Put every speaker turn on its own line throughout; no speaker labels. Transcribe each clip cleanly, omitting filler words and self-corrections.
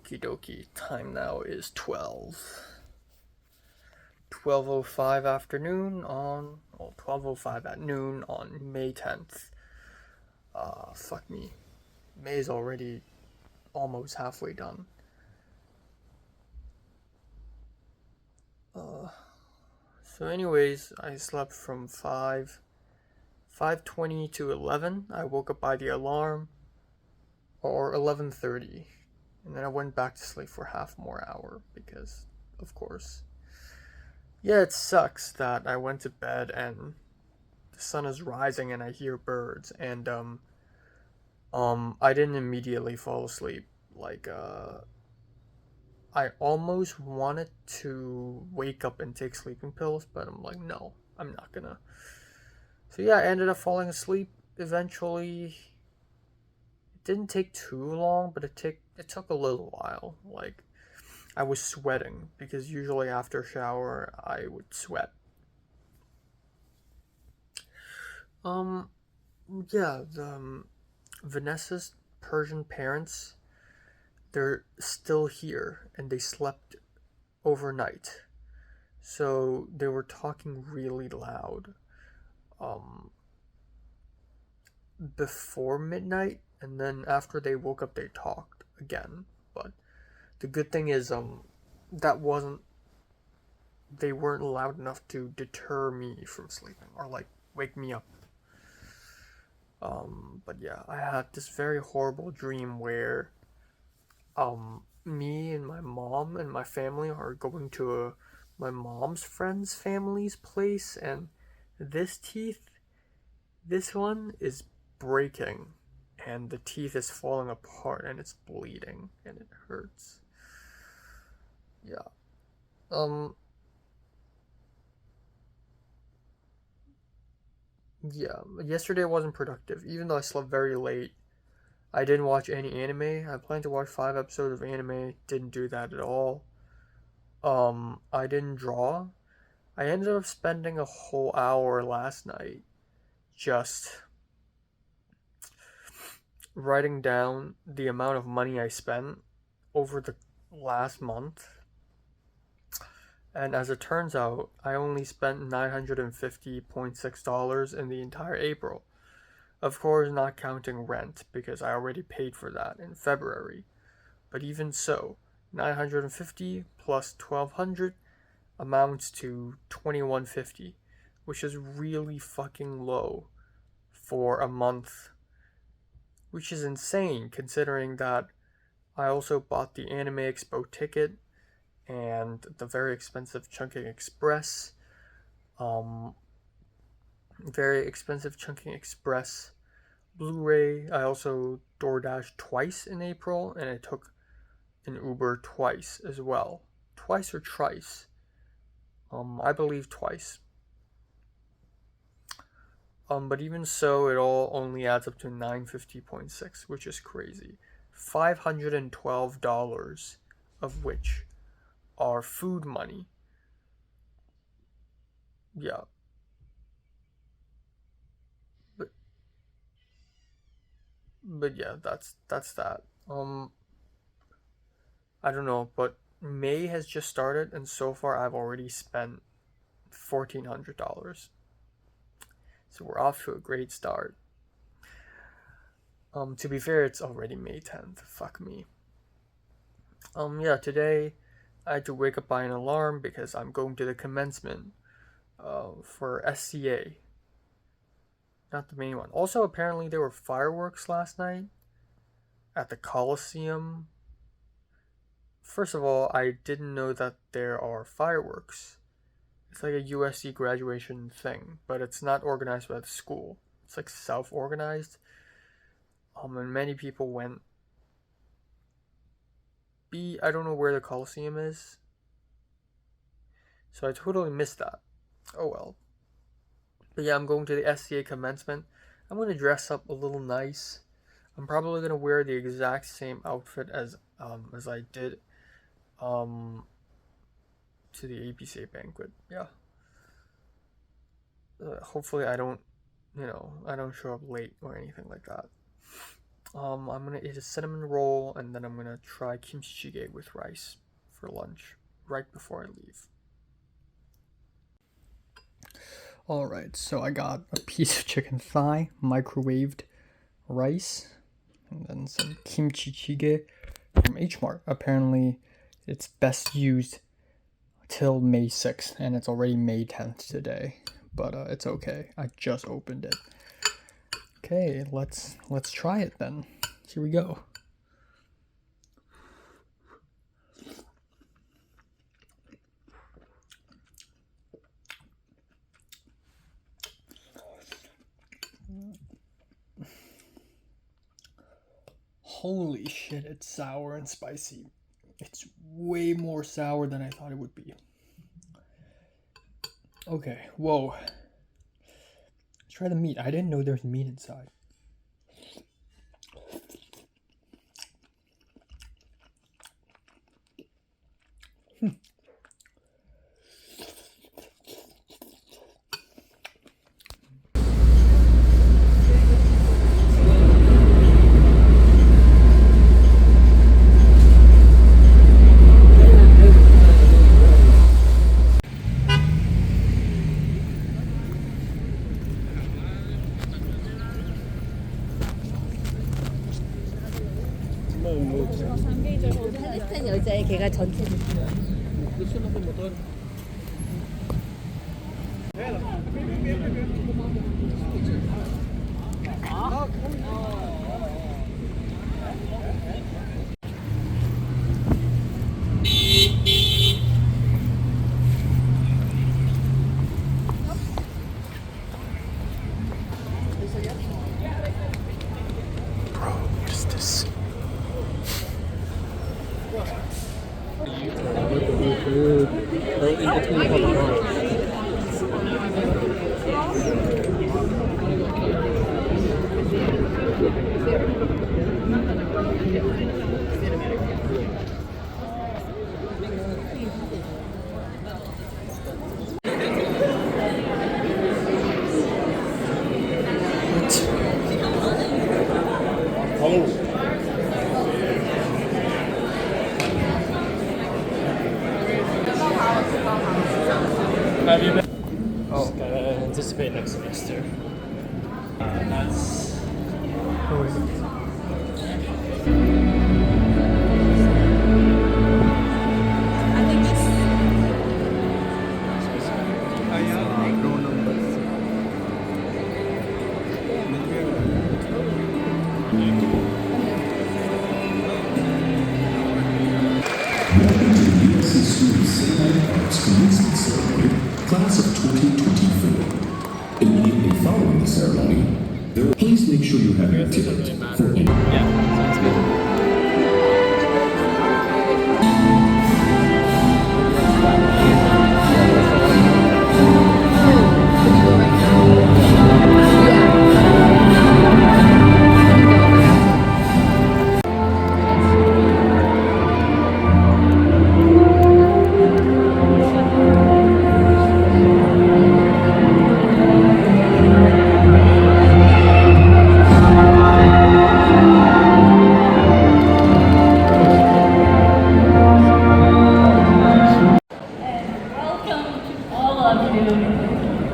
Okie dokie. Time now is 12:05 afternoon on, well, 12:05 at noon on May 10th. Fuck me. May is already almost halfway done. Uh, so anyways, I slept from 5:20 to 11. I woke up by the alarm, or 11:30. And then I went back to sleep for half more hour because, of course. Yeah, it sucks that I went to bed and the sun is rising and I hear birds and I didn't immediately fall asleep. I almost wanted to wake up and take sleeping pills, but I'm like, no, I'm not gonna. So yeah, I ended up falling asleep eventually. It didn't take too long, but it took a little while. Like, I was sweating because usually after a shower I would sweat. Um, yeah, Vanessa's Persian parents, they're still here and they slept overnight. So they were talking really loud um before midnight, and then after they woke up they talked again. But the good thing is that wasn't they weren't loud enough to deter me from sleeping or like wake me up. But yeah, I had this very horrible dream where me and my mom and my family are going to my mom's friend's family's place, and this teeth, this one is breaking, and the teeth is falling apart, and it's bleeding, and it hurts. Yeah. Um. Yeah. Yesterday wasn't productive, even though I slept very late. I didn't watch any anime. I planned to watch 5 episodes of anime. Didn't do that at all. I didn't draw. I ended up spending a whole hour last night just writing down the amount of money I spent over the last month. And as it turns out, I only spent $950.6 in the entire April. Of course, not counting rent because I already paid for that in February. But even so, 950 plus 1200 amounts to 2150, which is really fucking low for a month, which is insane considering that I also bought the Anime Expo ticket and the very expensive Chunking Express. Um, Very expensive Chunking Express Blu-ray. I also DoorDash twice in April, and I took an Uber twice as well. Twice or trice? I believe twice. But even so, it all only adds up to 950.6, which is crazy. $512 of which are food money. Yeah, but yeah, that's that. I don't know, but May has just started, and so far I've already spent $1,400. So we're off to a great start. To be fair, it's already May 10th. Fuck me. Yeah, today I had to wake up by an alarm because I'm going to the commencement for SCA, not the main one. Also, apparently there were fireworks last night at the Coliseum. First of all, I didn't know that there are fireworks. It's like a USC graduation thing, but it's not organized by the school. It's like self-organized. And many people went. I don't know where the Coliseum is, so I totally missed that. Oh well. But yeah, I'm going to the SCA commencement. I'm gonna dress up a little nice. I'm probably gonna wear the exact same outfit as I did um to the APCA banquet. Yeah. Hopefully I don't show up late or anything like that. I'm gonna eat a cinnamon roll, and then I'm gonna try kimchi jjigae with rice for lunch right before I leave. Alright, so I got a piece of chicken thigh, microwaved rice, and then some kimchi jjigae from H Mart. Apparently, it's best used till May 6th, and it's already May 10th today. But it's okay. I just opened it. Okay, let's try it then. Here we go. Holy shit, it's sour and spicy. It's way more sour than I thought it would be. Okay, whoa. Let's try the meat. I didn't know there's meat inside.
한 여자의 걔가 전체
Bro, what is this?
Have you been? Oh, gotta anticipate next semester. That's.
Oh, wait.
I think it's
Class of 2024. Immediately following the ceremony, please make sure you have your ticket for any.
Yeah, sounds good.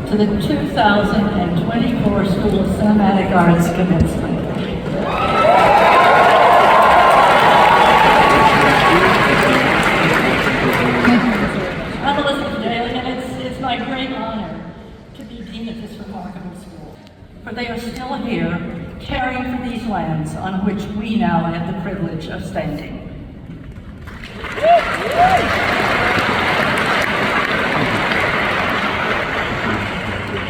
To the 2024 School of Cinematic Arts commencement. I'm Elizabeth Daly, and it's my great honor to be dean of this remarkable school. For they are still here, caring for these lands on which we now have the privilege of standing.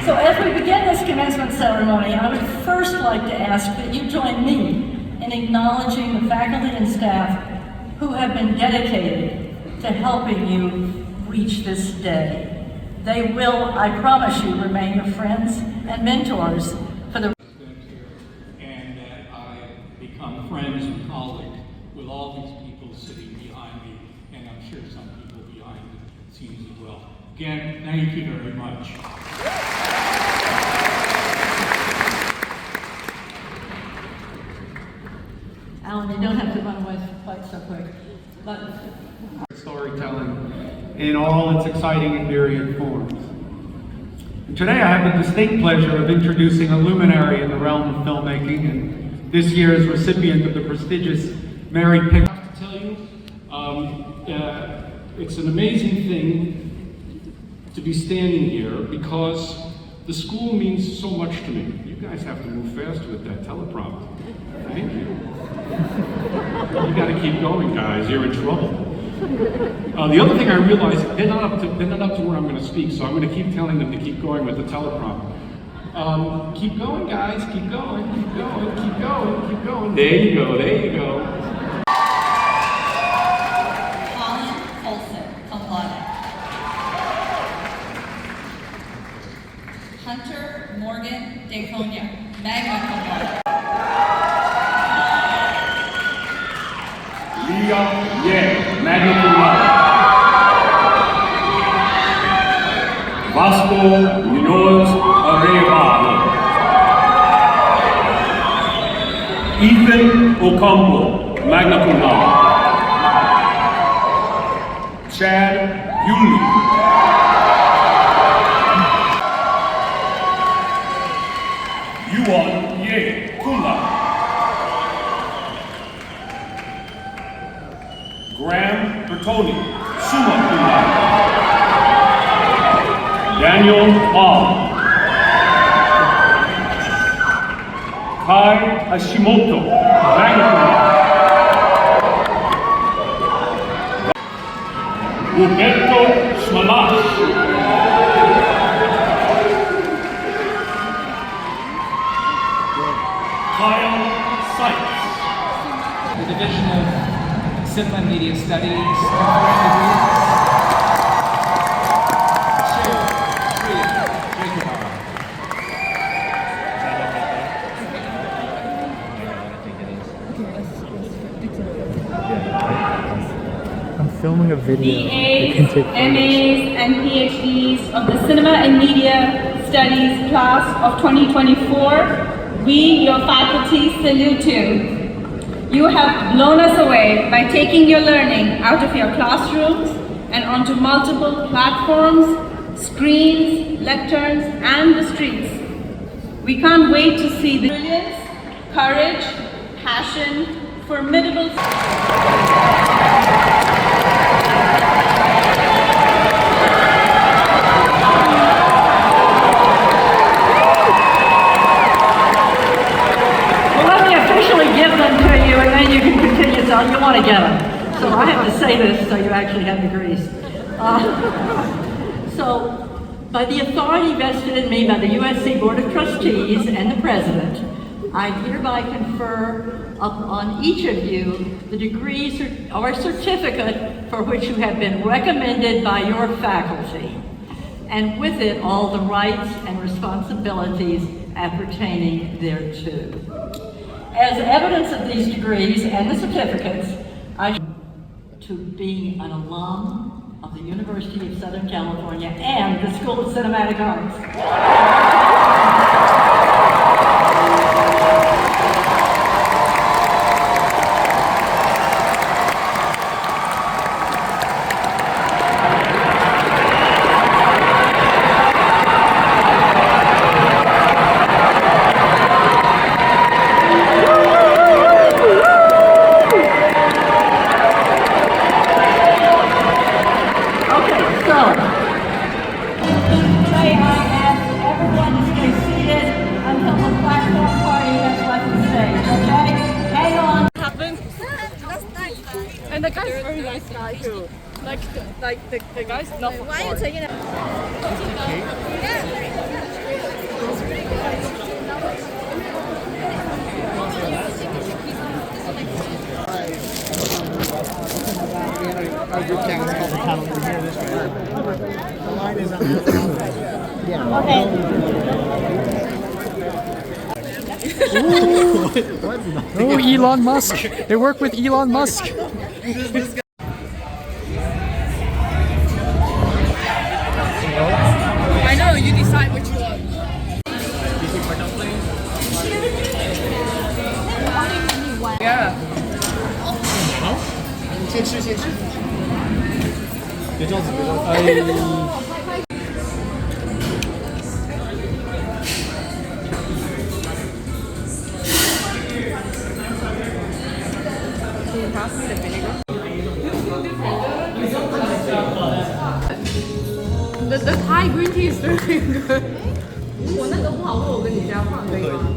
So as we begin this commencement ceremony, I would first like to ask that you join me in acknowledging the faculty and staff who have been dedicated to helping you reach this day. They will, I promise you, remain your friends and mentors for the
and that I become friends and colleagues with all these people sitting behind me, and I'm sure some people behind the scenes as well. Again, thank you very much.
You don't have to run away quite so quick. But
storytelling in all its exciting and myriad forms. And today I have the distinct pleasure of introducing a luminary in the realm of filmmaking and this year's recipient of the prestigious Mary Pickford.
I have to tell you, it's an amazing thing to be standing here because the school means so much to me. You guys have to move faster with that teleprompter. Thank you. You got to keep going, guys. You're in trouble. The other thing I realized, they're not up to where I'm going to speak, so I'm going to keep telling them to keep going with the teleprompter. Keep going, guys. Keep going. Keep going. Keep going. Keep going. There you go. There you go.
Hunter Morgan DeConia, magna cum laude.
Leah Ye, magna cum laude. Vasco Munoz Arevalo. Ethan Ocampo, magna cum laude. Chad Hewley. Yuan Ye, cum laude. Graham Bertoni, summa cum laude. Daniel Ah. Kai Hashimoto, magna cum laude. Roberto Smalash. Kyle Sykes.
The Division of Cinema and Media Studies.
I'm filming a video.
BAs, MAs, and PhDs of the Cinema and Media Studies class of 2024, we, your faculty, salute you. You have blown us away by taking your learning out of your classrooms and onto multiple platforms, screens, lecterns, and the streets. We can't wait to see the brilliance, courage, passion, formidable...
give them to you, and then you can continue to, you want to get them. So I have to say this so you actually have degrees. So, by the authority vested in me by the USC Board of Trustees and the President, I hereby confer upon each of you the degree or certificate for which you have been recommended by your faculty, and with it all the rights and responsibilities appertaining thereto. As evidence of these degrees and the certificates, to be an alum of the University of Southern California and the School of Cinematic Arts.
And the guy's a very nice guy too. The guy's not. Why are you taking it?
Oh, Elon Musk. They work with Elon Musk.
I know, you decide which one.
Yeah.
Can you pass me the vinegar? The Thai green tea is really good. 我那个不好喝，我跟你加换可以吗？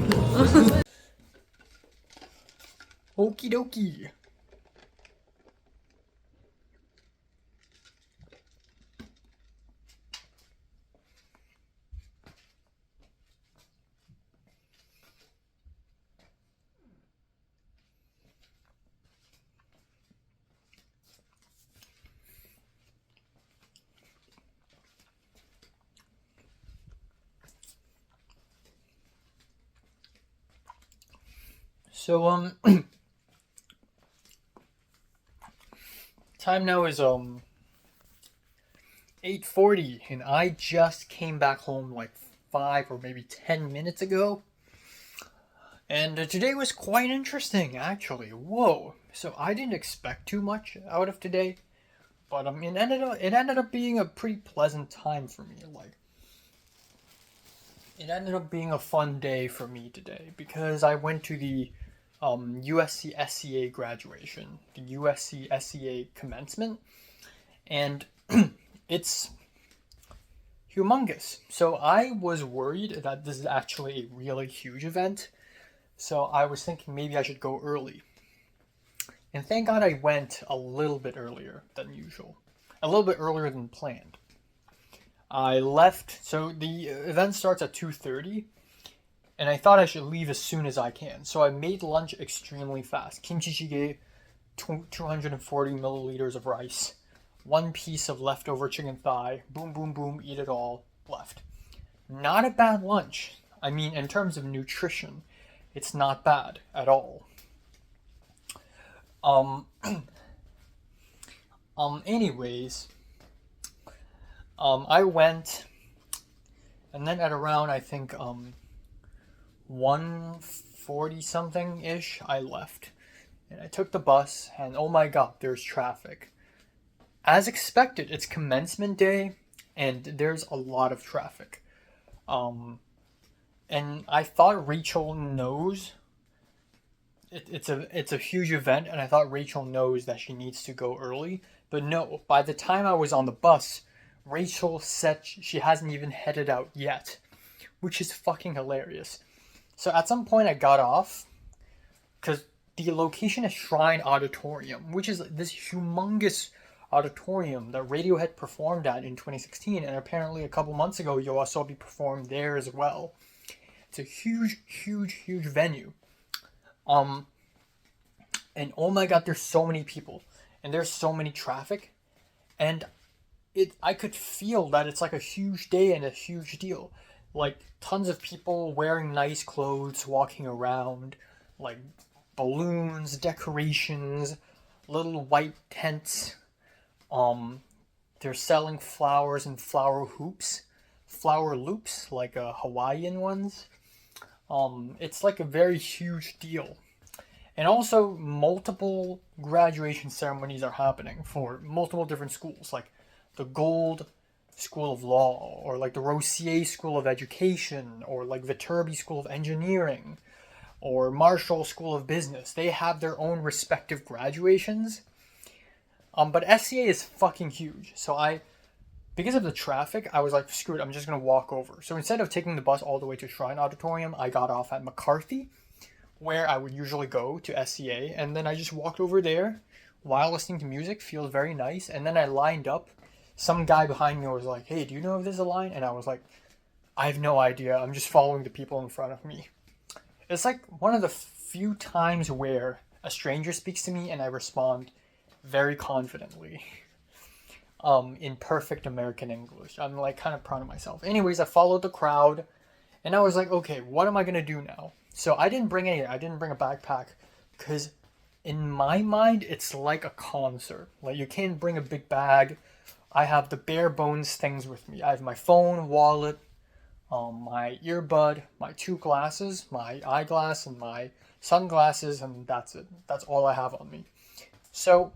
Okie dokie. So time now is 8:40 and I just came back home like 5 or maybe 10 minutes ago. And today was quite interesting actually. Whoa. So I didn't expect too much out of today, but it ended up being a pretty pleasant time for me. Like it ended up being a fun day for me today because I went to the USC SCA graduation, the USC SCA commencement, and it's humongous. So I was worried that this is actually a really huge event, so I was thinking maybe I should go early. And thank God I went a little bit earlier than usual, a little bit earlier than planned. I left, so the event starts at 2:30. And I thought I should leave as soon as I can. So I made lunch extremely fast. Kimchi jjigae, 240 milliliters of rice, 1 piece of leftover chicken thigh, boom, boom, boom, eat it all, left. Not a bad lunch. I mean, in terms of nutrition, it's not bad at all. Anyways, I went, and then at around, I think, 1:40 something ish, I left. And I took the bus, and oh my god, there's traffic. As expected, it's commencement day, and there's a lot of traffic. And I thought Rachel knows. It's a huge event, and I thought Rachel knows that she needs to go early. But no, by the time I was on the bus, Rachel said she hasn't even headed out yet, which is fucking hilarious. So at some point I got off, because the location is Shrine Auditorium, which is this humongous auditorium that Radiohead performed at in 2016, and apparently a couple months ago YOASOBI performed there as well. It's a huge, huge, huge venue. And oh my god, there's so many people, and there's so many traffic, and I could feel that it's like a huge day and a huge deal. Like tons of people wearing nice clothes, walking around, like balloons, decorations, little white tents. They're selling flowers and flower loops, like Hawaiian ones. It's like a very huge deal. And also multiple graduation ceremonies are happening for multiple different schools, like the Gold School of Law, or like the Rossier School of Education, or like Viterbi School of Engineering, or Marshall School of Business. They have their own respective graduations. But SCA is fucking huge. So because of the traffic, I was like, screw it, I'm just gonna walk over. So instead of taking the bus all the way to Shrine Auditorium, I got off at McCarthy, where I would usually go to SCA, and then I just walked over there while listening to music. Feels very nice. And then I lined up. Some guy behind me was like, hey, do you know if there's a line? And I was like, I have no idea. I'm just following the people in front of me. It's like one of the few times where a stranger speaks to me and I respond very confidently. In perfect American English. I'm like kind of proud of myself. Anyways, I followed the crowd and I was like, okay, what am I going to do now? So I didn't bring a backpack because in my mind, it's like a concert. Like you can't bring a big bag. I have the bare bones things with me. I have my phone, wallet, my earbud, my 2 glasses, my eyeglass and my sunglasses, and that's it. That's all I have on me. So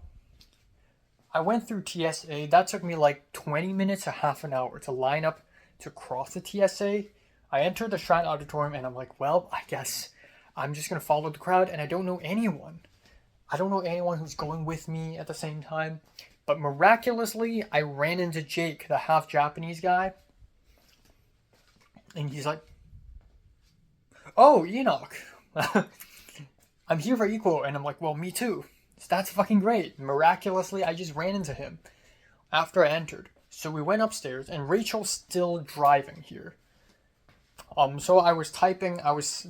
I went through TSA. That took me like 20 minutes to half an hour to line up to cross the TSA. I entered the Shrine Auditorium and I'm like, well, I guess I'm just gonna follow the crowd, and I don't know anyone. I don't know anyone who's going with me at the same time. But miraculously, I ran into Jake, the half Japanese guy. And he's like, oh, Enoch. I'm here for Equal. And I'm like, well, me too. So that's fucking great. Miraculously, I just ran into him after I entered. So we went upstairs, and Rachel's still driving here. So I was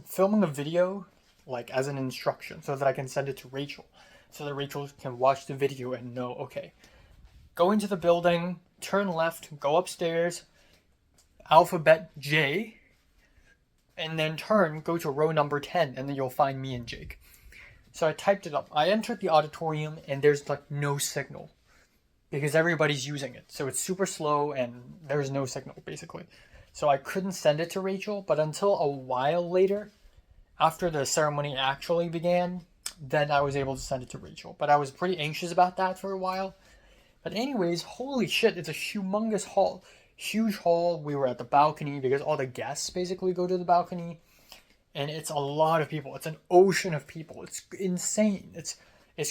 filming a video, like, as an instruction, so that I can send it to Rachel. So that Rachel can watch the video and know, okay, go into the building, turn left, go upstairs, alphabet J, and then go to row number 10, and then you'll find me and Jake. So I typed it up. I entered the auditorium, and there's like no signal because everybody's using it. So it's super slow, and there's no signal, basically. So I couldn't send it to Rachel, but until a while later, after the ceremony actually began, then I was able to send it to Rachel. But I was pretty anxious about that for a while. But anyways, holy shit, it's a humongous hall. Huge hall. We were at the balcony because all the guests basically go to the balcony. And it's a lot of people. It's an ocean of people. It's insane. It's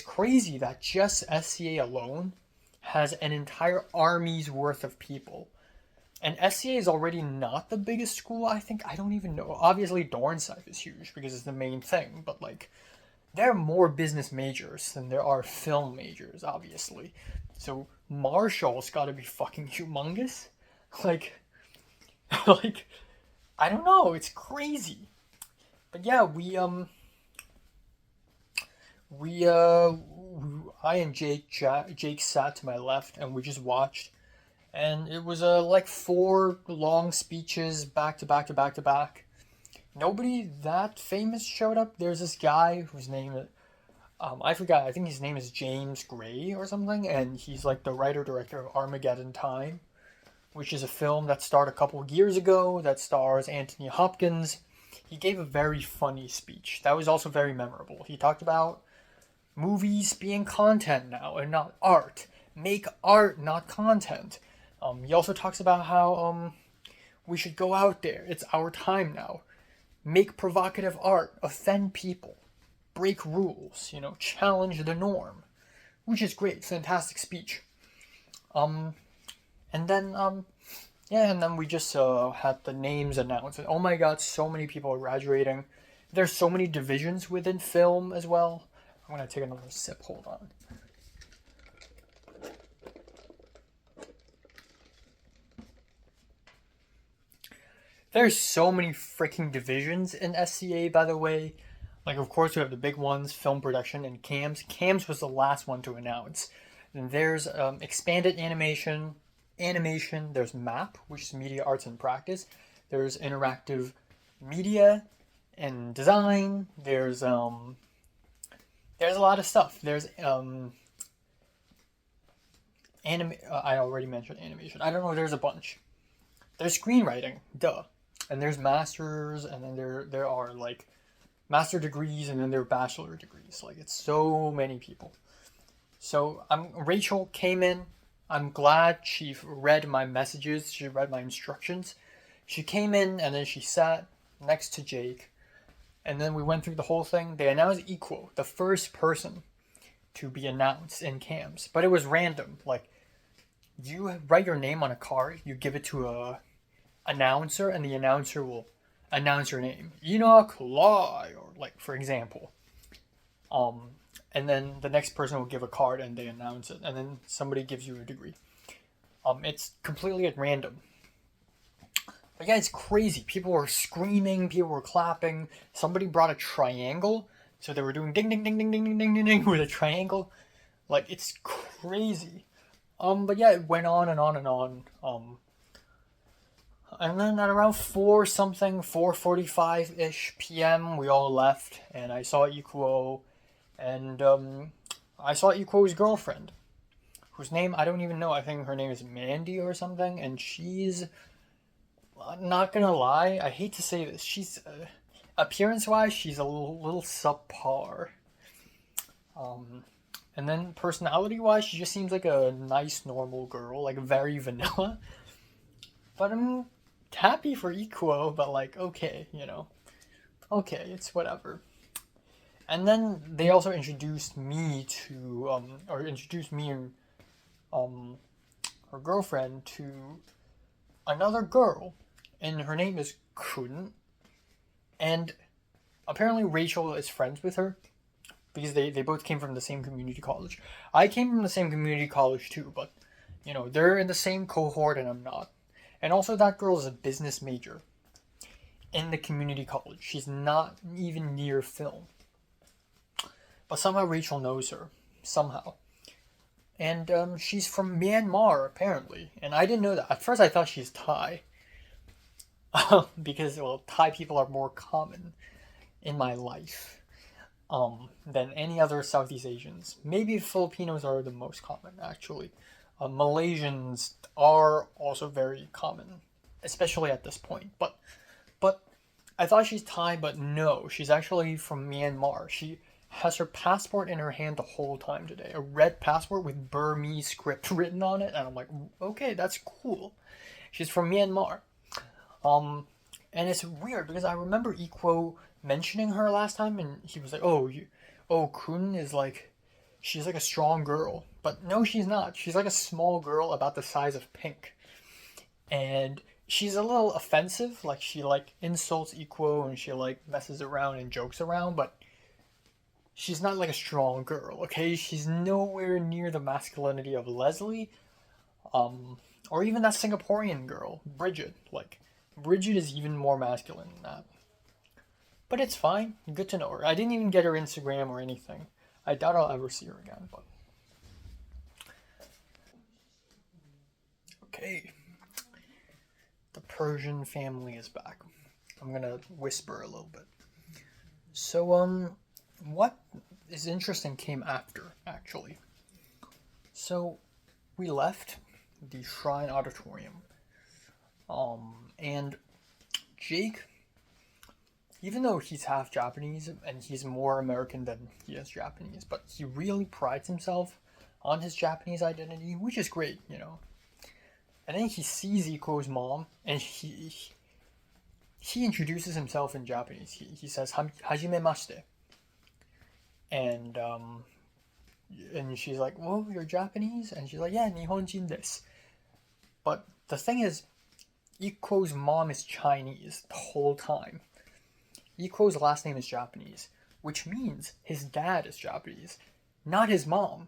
crazy that just SCA alone has an entire army's worth of people. And SCA is already not the biggest school, I think. I don't even know. Obviously, Dornsife is huge because it's the main thing. But, like, there are more business majors than there are film majors, obviously. So, Marshall's gotta be fucking humongous. Like, I don't know. It's crazy. But yeah, I and Jake sat to my left and we just watched. And it was like 4 long speeches back to back to back to back. Nobody that famous showed up. There's this guy whose name, I forgot, I think his name is James Gray or something. And he's like the writer-director of Armageddon Time, which is a film that starred a couple of years ago that stars Anthony Hopkins. He gave a very funny speech. That was also very memorable. He talked about movies being content now and not art. Make art, not content. He also talks about how we should go out there. It's our time now. Make provocative art. Offend people. Break rules. Challenge the norm. Which is great. Fantastic speech. And then we just had the names announced. Oh my god, so many people are graduating. There's so many divisions within film as well. I'm gonna take another sip, hold on. There's so many freaking divisions in SCA, by the way. Like, of course, we have the big ones, film production and cams. Cams was the last one to announce. And there's expanded animation, there's MAP, which is Media Arts and Practice. There's interactive media and design. There's a lot of stuff. There's I already mentioned animation. I don't know, there's a bunch. There's screenwriting, duh. And there's masters, and then there are like master degrees, and then there are bachelor degrees. Like, it's so many people. So Rachel came in. I'm glad she read my messages. She read my instructions. She came in and then she sat next to Jake. And then we went through the whole thing. They announced Equal, the first person to be announced in cams. But it was random. Like, you write your name on a card, you give it to a announcer, and the announcer will announce your name. Enoch Lai, or like, for example. And then the next person will give a card and they announce it. And then somebody gives you a degree. It's completely at random. But yeah, it's crazy. People were screaming, people were clapping. Somebody brought a triangle. So they were doing ding, ding, ding, ding, ding, ding, ding, ding, ding with a triangle. Like, it's crazy. But yeah, it went on and on and on. And then at around 4:45-ish p.m., we all left. And I saw Ikuo. And I saw Ikuo's girlfriend, whose name I don't even know. I think her name is Mandy or something. And she's, not gonna lie, I hate to say this, she's, appearance-wise, she's a little subpar. And then personality-wise, she just seems like a nice, normal girl, like very vanilla. But I'm happy for Ikuo, but like, okay, okay, it's whatever. And then they also introduced me to, or introduced me and her girlfriend to another girl, and her name is Kun. And apparently Rachel is friends with her because they both came from the same community college. I came from the same community college too, but they're in the same cohort and I'm not. And also that girl is a business major in the community college. She's not even near film. But somehow Rachel knows her. Somehow. And she's from Myanmar, apparently. And I didn't know that. At first I thought she's Thai. Because, well, Thai people are more common in my life than any other Southeast Asians. Maybe Filipinos are the most common, actually. Malaysians are also very common, especially at this point. But I thought she's Thai, but no, she's actually from Myanmar. She has her passport in her hand the whole time today. A red passport with Burmese script written on it, and I'm like, okay, that's cool. She's from Myanmar. And it's weird because I remember Ikuo mentioning her last time, and he was like, Kun is like, she's like a strong girl. But no, she's not. She's like a small girl about the size of Pink. And she's a little offensive. Like, she like insults Ikuo and she like messes around and jokes around, but she's not like a strong girl, okay? She's nowhere near the masculinity of Leslie, or even that Singaporean girl, Bridget. Like, Bridget is even more masculine than that. But it's fine. Good to know her. I didn't even get her Instagram or anything. I doubt I'll ever see her again, but... Okay. The Persian family is back. I'm gonna whisper a little bit. So, what is interesting came after, actually. So, we left the Shrine Auditorium. And Jake, even though he's half Japanese and he's more American than he is Japanese, but he really prides himself on his Japanese identity, which is great, And then he sees Ikuo's mom, and he introduces himself in Japanese. He says, Hajimemashite. And she's like, "Whoa, you're Japanese?" And she's like, "Yeah, Nihonjin desu." But the thing is, Ikuo's mom is Chinese the whole time. Ikuo's last name is Japanese, which means his dad is Japanese, not his mom.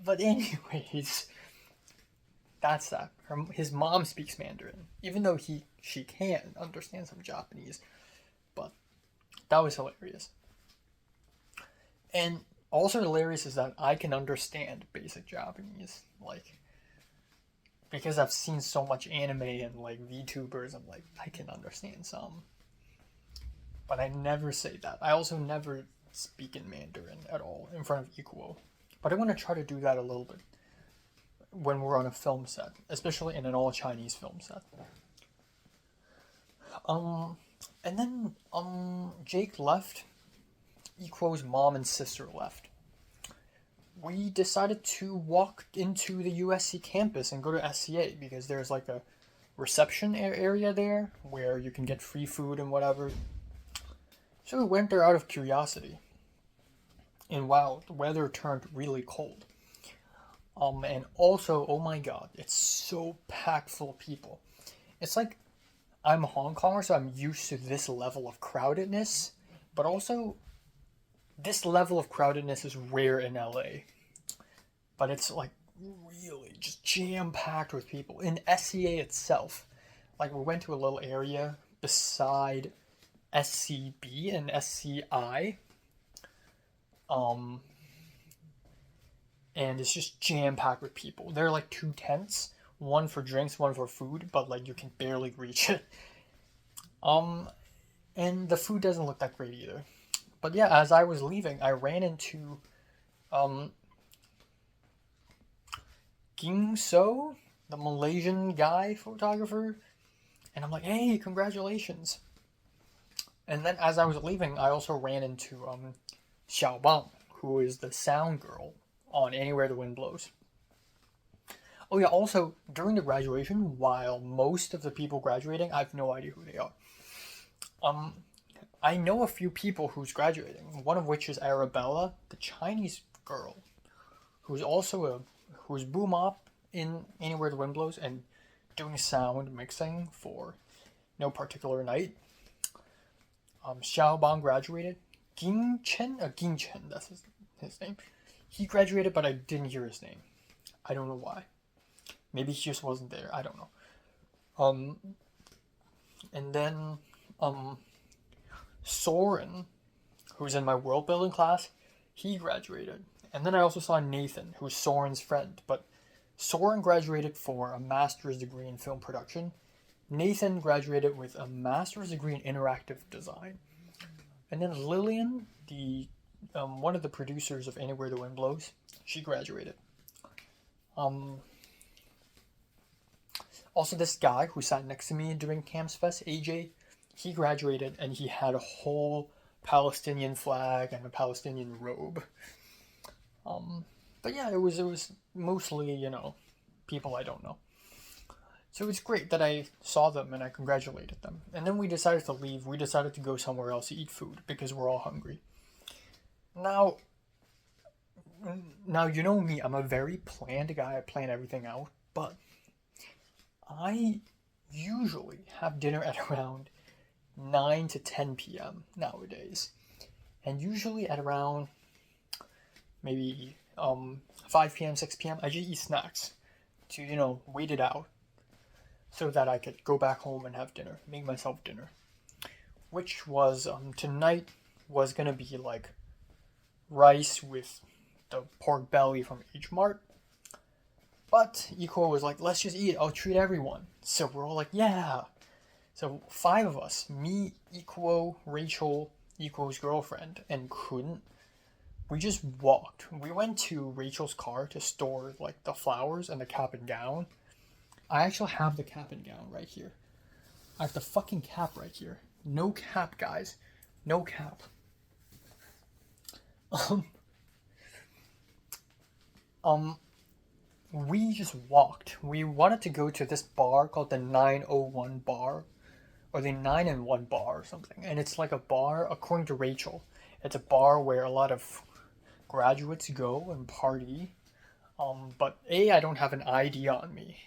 But anyways, that's that. His mom speaks Mandarin, even though she can understand some Japanese. But that was hilarious. And also hilarious is that I can understand basic Japanese, like, because I've seen so much anime and like VTubers, I'm like, I can understand some. But I never say that. I also never speak in Mandarin at all in front of Ikuo. But I want to try to do that a little bit when we're on a film set, especially in an all Chinese film set. And then Jake left. Ikuo's mom and sister left. We decided to walk into the USC campus and go to SCA because there's like a reception area there where you can get free food and whatever. So we went there out of curiosity. And wow, the weather turned really cold. And also, oh my god, it's so packed full of people. It's like I'm a Hong Konger, so I'm used to this level of crowdedness, but also this level of crowdedness is rare in LA. But it's like really just jam-packed with people. In SCA itself, like we went to a little area beside SCB and SCI. And it's just jam-packed with people. There are like 2 tents, one for drinks, one for food, but like you can barely reach it. And the food doesn't look that great either. But yeah, as I was leaving, I ran into Ging So, the Malaysian guy photographer, and I'm like, hey, congratulations. And then as I was leaving, I also ran into Xiaobang, who is the sound girl on Anywhere the Wind Blows. Oh yeah, also, during the graduation, while most of the people graduating, I have no idea who they are. I know a few people who's graduating, one of which is Arabella, the Chinese girl, who's boom op in Anywhere the Wind Blows and doing sound mixing for no particular night. Xiaobang graduated. Ginchen, that's his name. He graduated, but I didn't hear his name. I don't know why. Maybe he just wasn't there. I don't know. And then, Soren, who's in my world building class, he graduated. And then I also saw Nathan, who's Soren's friend. But Soren graduated for a master's degree in film production. Nathan graduated with a master's degree in interactive design. And then Lillian, the one of the producers of Anywhere the Wind Blows, she graduated. Also, this guy who sat next to me during Camps Fest, AJ, he graduated and he had a whole Palestinian flag and a Palestinian robe. But yeah, it was mostly, people I don't know. So it's great that I saw them and I congratulated them. And then we decided to leave. We decided to go somewhere else to eat food because we're all hungry. Now you know me, I'm a very planned guy. I plan everything out, but I usually have dinner at around 9 to 10 p.m. nowadays. And usually at around maybe 5 p.m., 6 p.m., I just eat snacks to, wait it out so that I could go back home and have dinner, make myself dinner. Which was, tonight was gonna be like rice with the pork belly from H Mart. But Equo was like, let's just eat, I'll treat everyone. So we're all like, yeah. So 5 of us, me, Equo, Rachel, Equo's girlfriend, and Kun, we just walked. We went to Rachel's car to store like the flowers and the cap and gown. I actually have the cap and gown right here. I have the fucking cap right here. No cap, guys. No cap. We just walked. We wanted to go to this bar called the 901 bar, or the 9 and 1 bar or something. And it's like a bar, according to Rachel, it's a bar where a lot of graduates go and party. But I don't have an ID on me.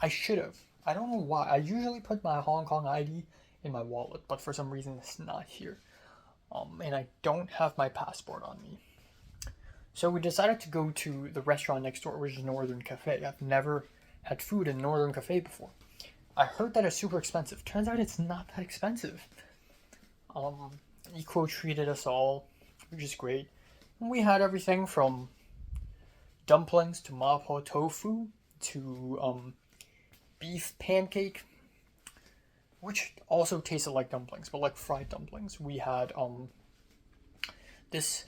I should have. I don't know why. I usually put my Hong Kong ID in my wallet, but for some reason it's not here. And I don't have my passport on me. So we decided to go to the restaurant next door, which is Northern Cafe. I've never had food in Northern Cafe before. I heard that it's super expensive. Turns out it's not that expensive. Equo treated us all, which is great. And we had everything from dumplings to mapo tofu to beef pancake, which also tasted like dumplings, but like fried dumplings. We had this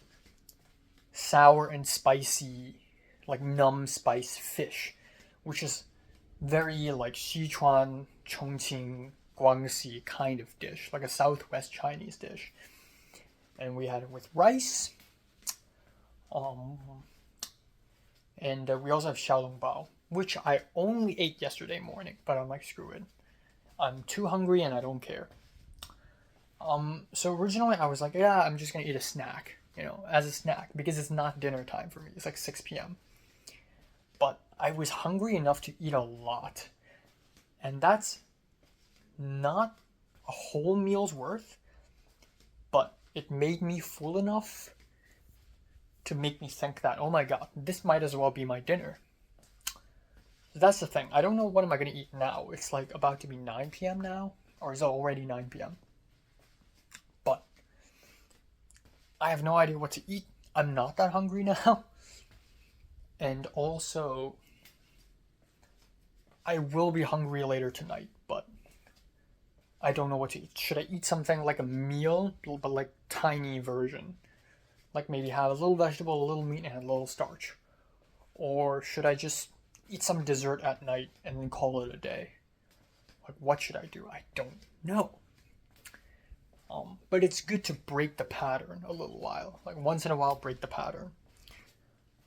sour and spicy, like numb spice fish, which is very like Sichuan, Chongqing, Guangxi kind of dish, like a Southwest Chinese dish. And we had it with rice. And we also have xiaolongbao, which I only ate yesterday morning, but I'm like, screw it. I'm too hungry and I don't care. So originally I was like, yeah, I'm just gonna eat a snack, as a snack, because it's not dinner time for me. It's like 6 p.m. But I was hungry enough to eat a lot. And that's not a whole meal's worth, but it made me full enough to make me think that, oh my god, this might as well be my dinner. That's the thing. I don't know what am I going to eat now. It's like about to be 9 p.m. now, or is it already 9 p.m.? But I have no idea what to eat. I'm not that hungry now. And also, I will be hungry later tonight, but I don't know what to eat. Should I eat something like a meal, but like tiny version? Like maybe have a little vegetable, a little meat, and a little starch? Or should I just eat some dessert at night and then call it a day? Like, what should I do? I don't know. But it's good to break the pattern a little while. Like once in a while, break the pattern.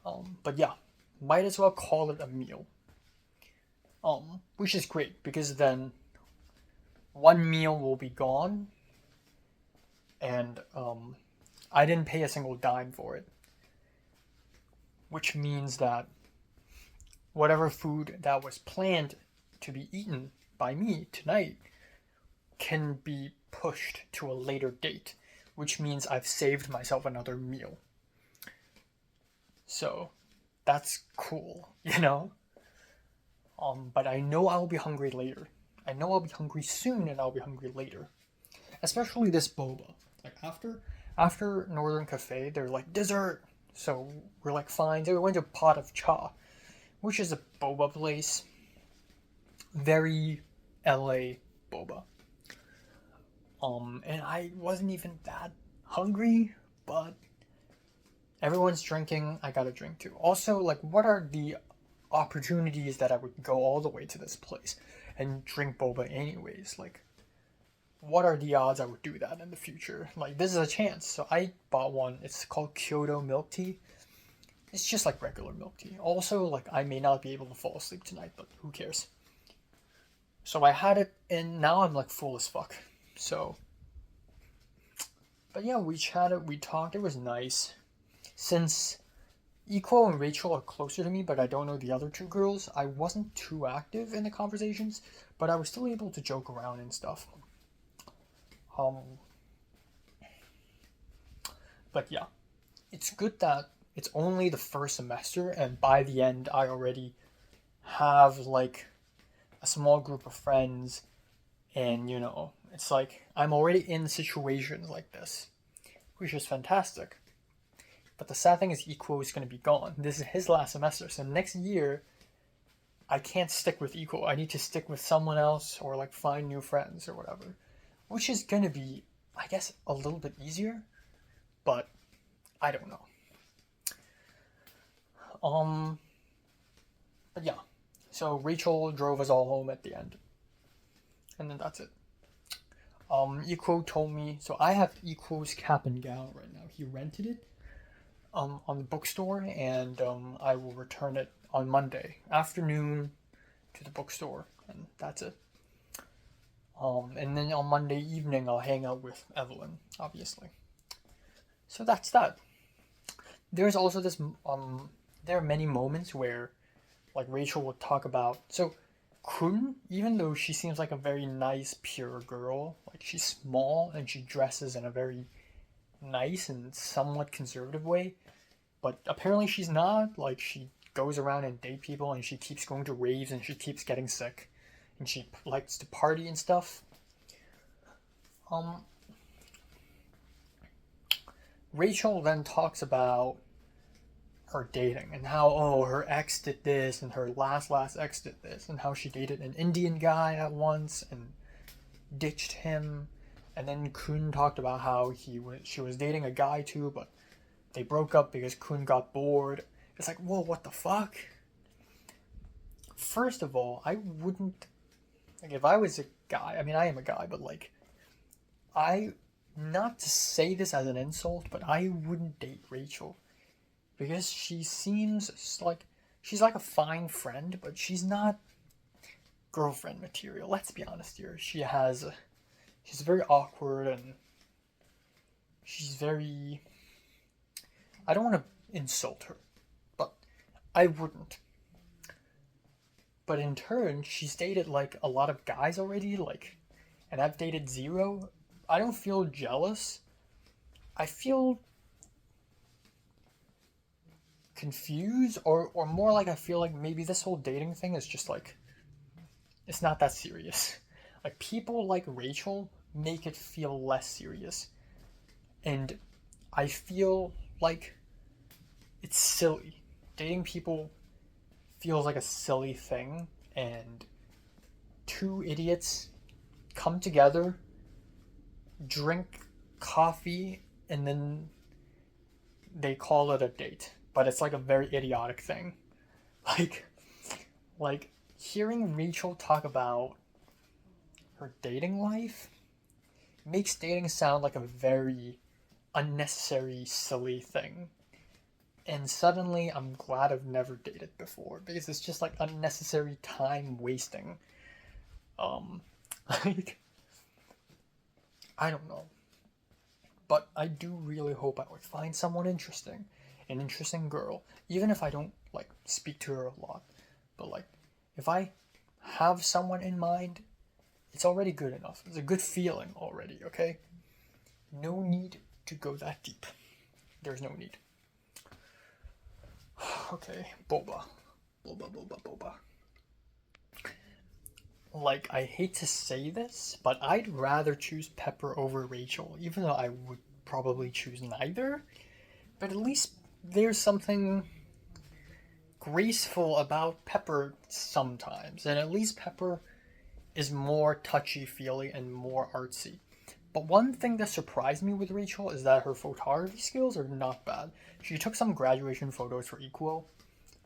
But yeah, might as well call it a meal. Which is great because then one meal will be gone, and I didn't pay a single dime for it. Which means that whatever food that was planned to be eaten by me tonight can be pushed to a later date, which means I've saved myself another meal. So that's cool, you know? But I know I'll be hungry later. I know I'll be hungry soon and I'll be hungry later. Especially this boba. Like after Northern Cafe, they're like dessert. So we're like fine. So we went to Pot of Cha, which is a boba place. Very LA boba. And I wasn't even that hungry, but everyone's drinking, I gotta drink too. Also, like, what are the opportunities that I would go all the way to this place and drink boba anyways? Like, what are the odds I would do that in the future? Like, this is a chance. So I bought one. It's called Kyoto milk tea. It's just like regular milk tea. Also, like, I may not be able to fall asleep tonight, but who cares? So I had it, and now I'm like full as fuck. So, but yeah, we chatted, we talked, it was nice. Since Equo and Rachel are closer to me, but I don't know the other two girls, I wasn't too active in the conversations, but I was still able to joke around and stuff. But yeah, it's good that it's only the first semester, and by the end, I already have like a small group of friends, and you know, it's like I'm already in situations like this, which is fantastic. But the sad thing is Equo is going to be gone. This is his last semester, so next year I can't stick with Equo. I need to stick with someone else or like find new friends or whatever, which is going to be, I guess, a little bit easier, but I don't know. But yeah, so Rachel drove us all home at the end, and then that's it. Equo told me, so I have Equo's cap and gown right now. He rented it on the bookstore, and I will return it on Monday afternoon to the bookstore, and that's it. And then on Monday evening I'll hang out with Evelyn, obviously. So that's that. There's also this there are many moments where like Rachel will talk about, so Kun, even though she seems like a very nice, pure girl, like she's small and she dresses in a very nice and somewhat conservative way, but apparently she's not. Like, she goes around and date people, and she keeps going to raves, and she keeps getting sick, and she likes to party and stuff. Rachel then talks about her dating and how, oh, her ex did this and her last ex did this, and how she dated an Indian guy at once and ditched him. And then Kun talked about how she was dating a guy too, but they broke up because Kun got bored. It's like, whoa, what the fuck? First of all, I wouldn't, like, if I was a guy, I mean, I am a guy, but like, not to say this as an insult, but I wouldn't date Rachel. Because she seems like, she's like a fine friend, but she's not girlfriend material. Let's be honest here. She's very awkward, and she's very, I don't want to insult her, but I wouldn't. But in turn, she's dated like a lot of guys already, like, and I've dated zero. I don't feel jealous. I feel confused, or more like I feel like maybe this whole dating thing is just like, it's not that serious. Like, people like Rachel make it feel less serious, and I feel like it's silly. Dating people feels like a silly thing, and two idiots come together, drink coffee, and then they call it a date. But it's like a very idiotic thing. Like hearing Rachel talk about her dating life makes dating sound like a very unnecessary, silly thing. And suddenly I'm glad I've never dated before because it's just like unnecessary time wasting. Like, I don't know. But I do really hope I would find someone interesting, an interesting girl, even if I don't like speak to her a lot. But like, if I have someone in mind, it's already good enough. It's a good feeling already, okay? No need to go that deep. There's no need. Okay, boba. Boba. Like, I hate to say this, but I'd rather choose Pepper over Rachel, even though I would probably choose neither. But at least there's something graceful about Pepper sometimes, and at least Pepper is more touchy-feely and more artsy. But one thing that surprised me with Rachel is that her photography skills are not bad. She took some graduation photos for Equal,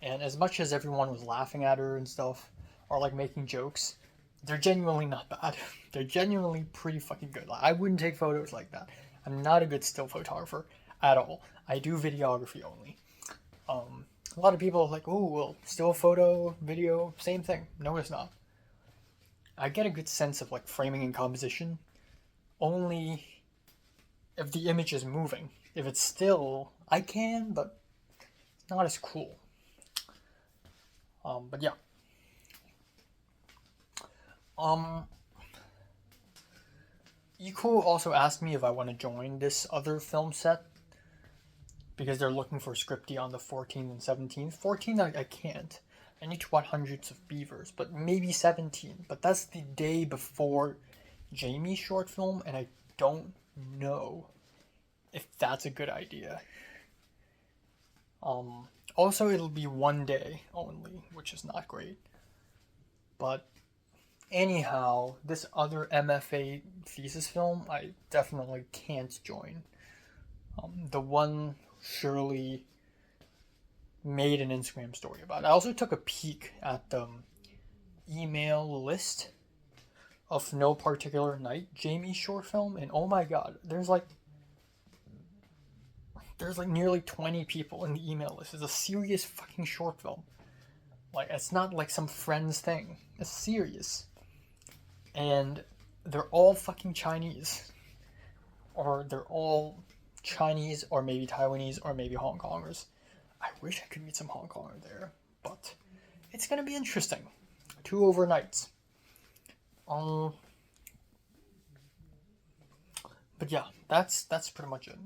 and as much as everyone was laughing at her and stuff, or like making jokes, they're genuinely not bad. They're genuinely pretty fucking good. Like, I wouldn't take photos like that. I'm not a good still photographer at all. I do videography only. A lot of people are like, oh, well, still photo, video, same thing. No, it's not. I get a good sense of like framing and composition only if the image is moving. If it's still, I can, but it's not as cool. But yeah. Eco also asked me if I want to join this other film set because they're looking for scripty on the 14th and 17th. 14th, I can't. I need to watch Hundreds of Beavers, but maybe 17. But that's the day before Jamie's short film, and I don't know if that's a good idea. Also, it'll be one day only, which is not great. But anyhow, this other MFA thesis film, I definitely can't join. The one Shirley made an Instagram story about. I also took a peek at the email list of No Particular Night, Jamie's short film, and oh my god, there's like nearly 20 people in the email list. It's a serious fucking short film. Like, it's not like some friends thing. It's serious. And they're all fucking Chinese. Or they're all Chinese, or maybe Taiwanese, or maybe Hong Kongers. I wish I could meet some Hong Konger there, but it's gonna be interesting. 2 overnights. But yeah, that's pretty much it.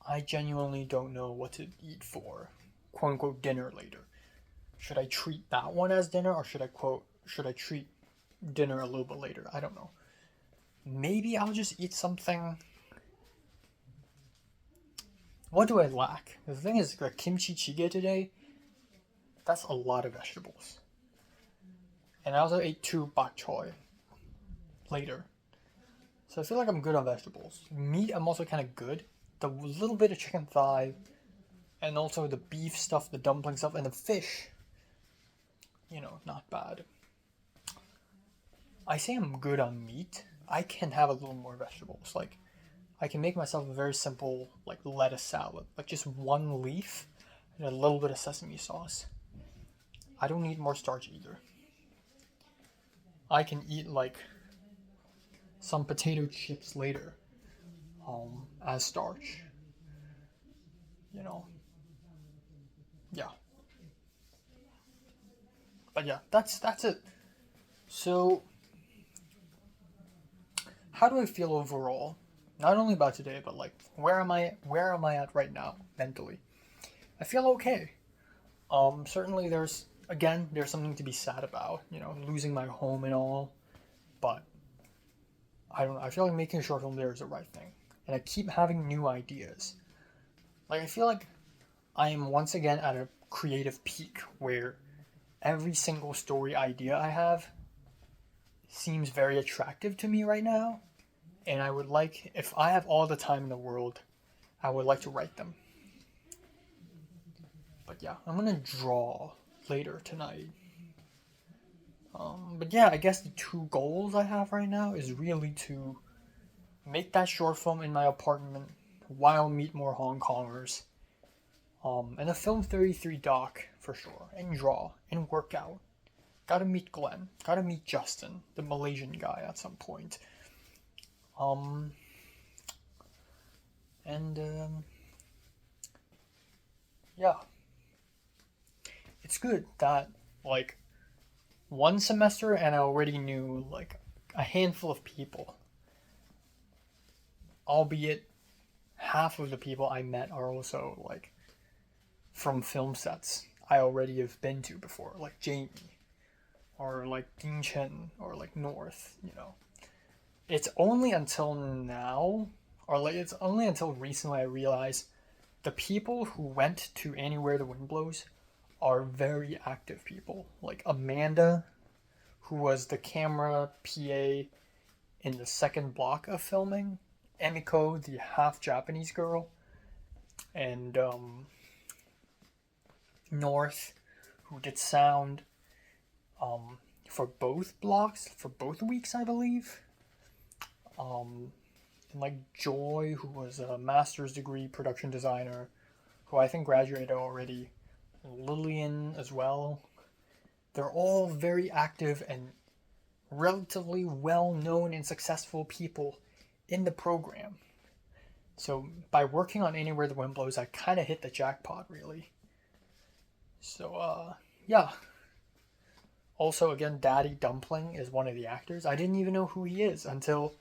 I genuinely don't know what to eat for quote unquote dinner later. Should I treat that one as dinner, or should I treat dinner a little bit later? I don't know. Maybe I'll just eat something. What do I lack? The thing is, like kimchi jjigae today, that's a lot of vegetables. And I also ate 2 bok choy later. So I feel like I'm good on vegetables. Meat, I'm also kind of good. The little bit of chicken thigh, and also the beef stuff, the dumpling stuff, and the fish, not bad. I say I'm good on meat. I can have a little more vegetables. Like, I can make myself a very simple, like, lettuce salad. Like, just 1 leaf and a little bit of sesame sauce. I don't need more starch either. I can eat, like, some potato chips later. As starch. Yeah. But yeah, that's it. So, how do I feel overall? Not only about today, but like, where am I at right now mentally? I feel okay. Certainly there's something to be sad about, losing my home and all, but I don't know. I feel like making a short film there is the right thing. And I keep having new ideas. Like, I feel like I am once again at a creative peak where every single story idea I have seems very attractive to me right now. And I would like, if I have all the time in the world, I would like to write them. But yeah, I'm gonna draw later tonight. But yeah, I guess the two goals I have right now is really to make that short film in my apartment while meet more Hong Kongers. And a film 33 doc for sure, and draw and work out. Gotta meet Glenn. Gotta meet Justin, the Malaysian guy, at some point. And yeah, it's good that like one semester and I already knew like a handful of people, albeit half of the people I met are also like from film sets I already have been to before, like Jamie or like Dean Chen or like North, you know. It's only until now, or like it's only until recently I realized the people who went to Anywhere the Wind Blows are very active people. Like Amanda, who was the camera PA in the second block of filming, Emiko, the half Japanese girl, and North, who did sound for both blocks, for both weeks, I believe. And like Joy, who was a master's degree production designer, who I think graduated already. Lillian as well. They're all very active and relatively well known and successful people in the program. So by working on Anywhere the Wind Blows, I kind of hit the jackpot, really. So, yeah. Also, again, Daddy Dumpling is one of the actors. I didn't even know who he is until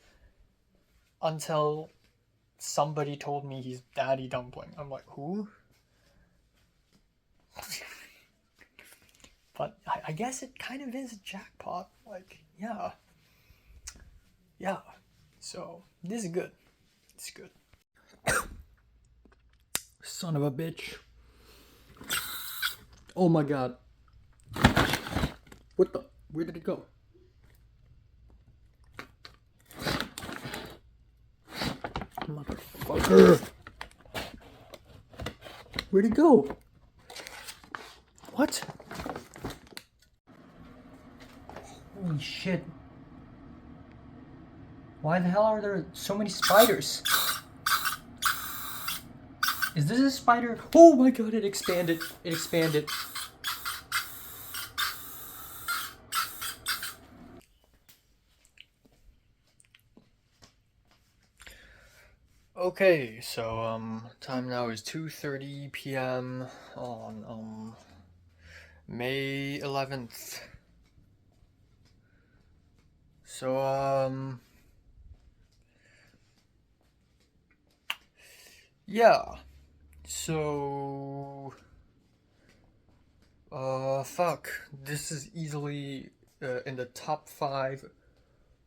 somebody told me he's Daddy Dumpling. I'm like, who? But I guess it kind of is a jackpot. Like, yeah. Yeah. So, this is good. It's good. Son of a bitch. Oh my god. What the? Where did it go? Motherfucker. Where'd it go? What? Holy shit. Why the hell are there so many spiders? Is this a spider? Oh my god, it expanded. It expanded. Okay, so time now is 2:30 p.m. on May 11th. So yeah. So fuck. This is easily in the top 5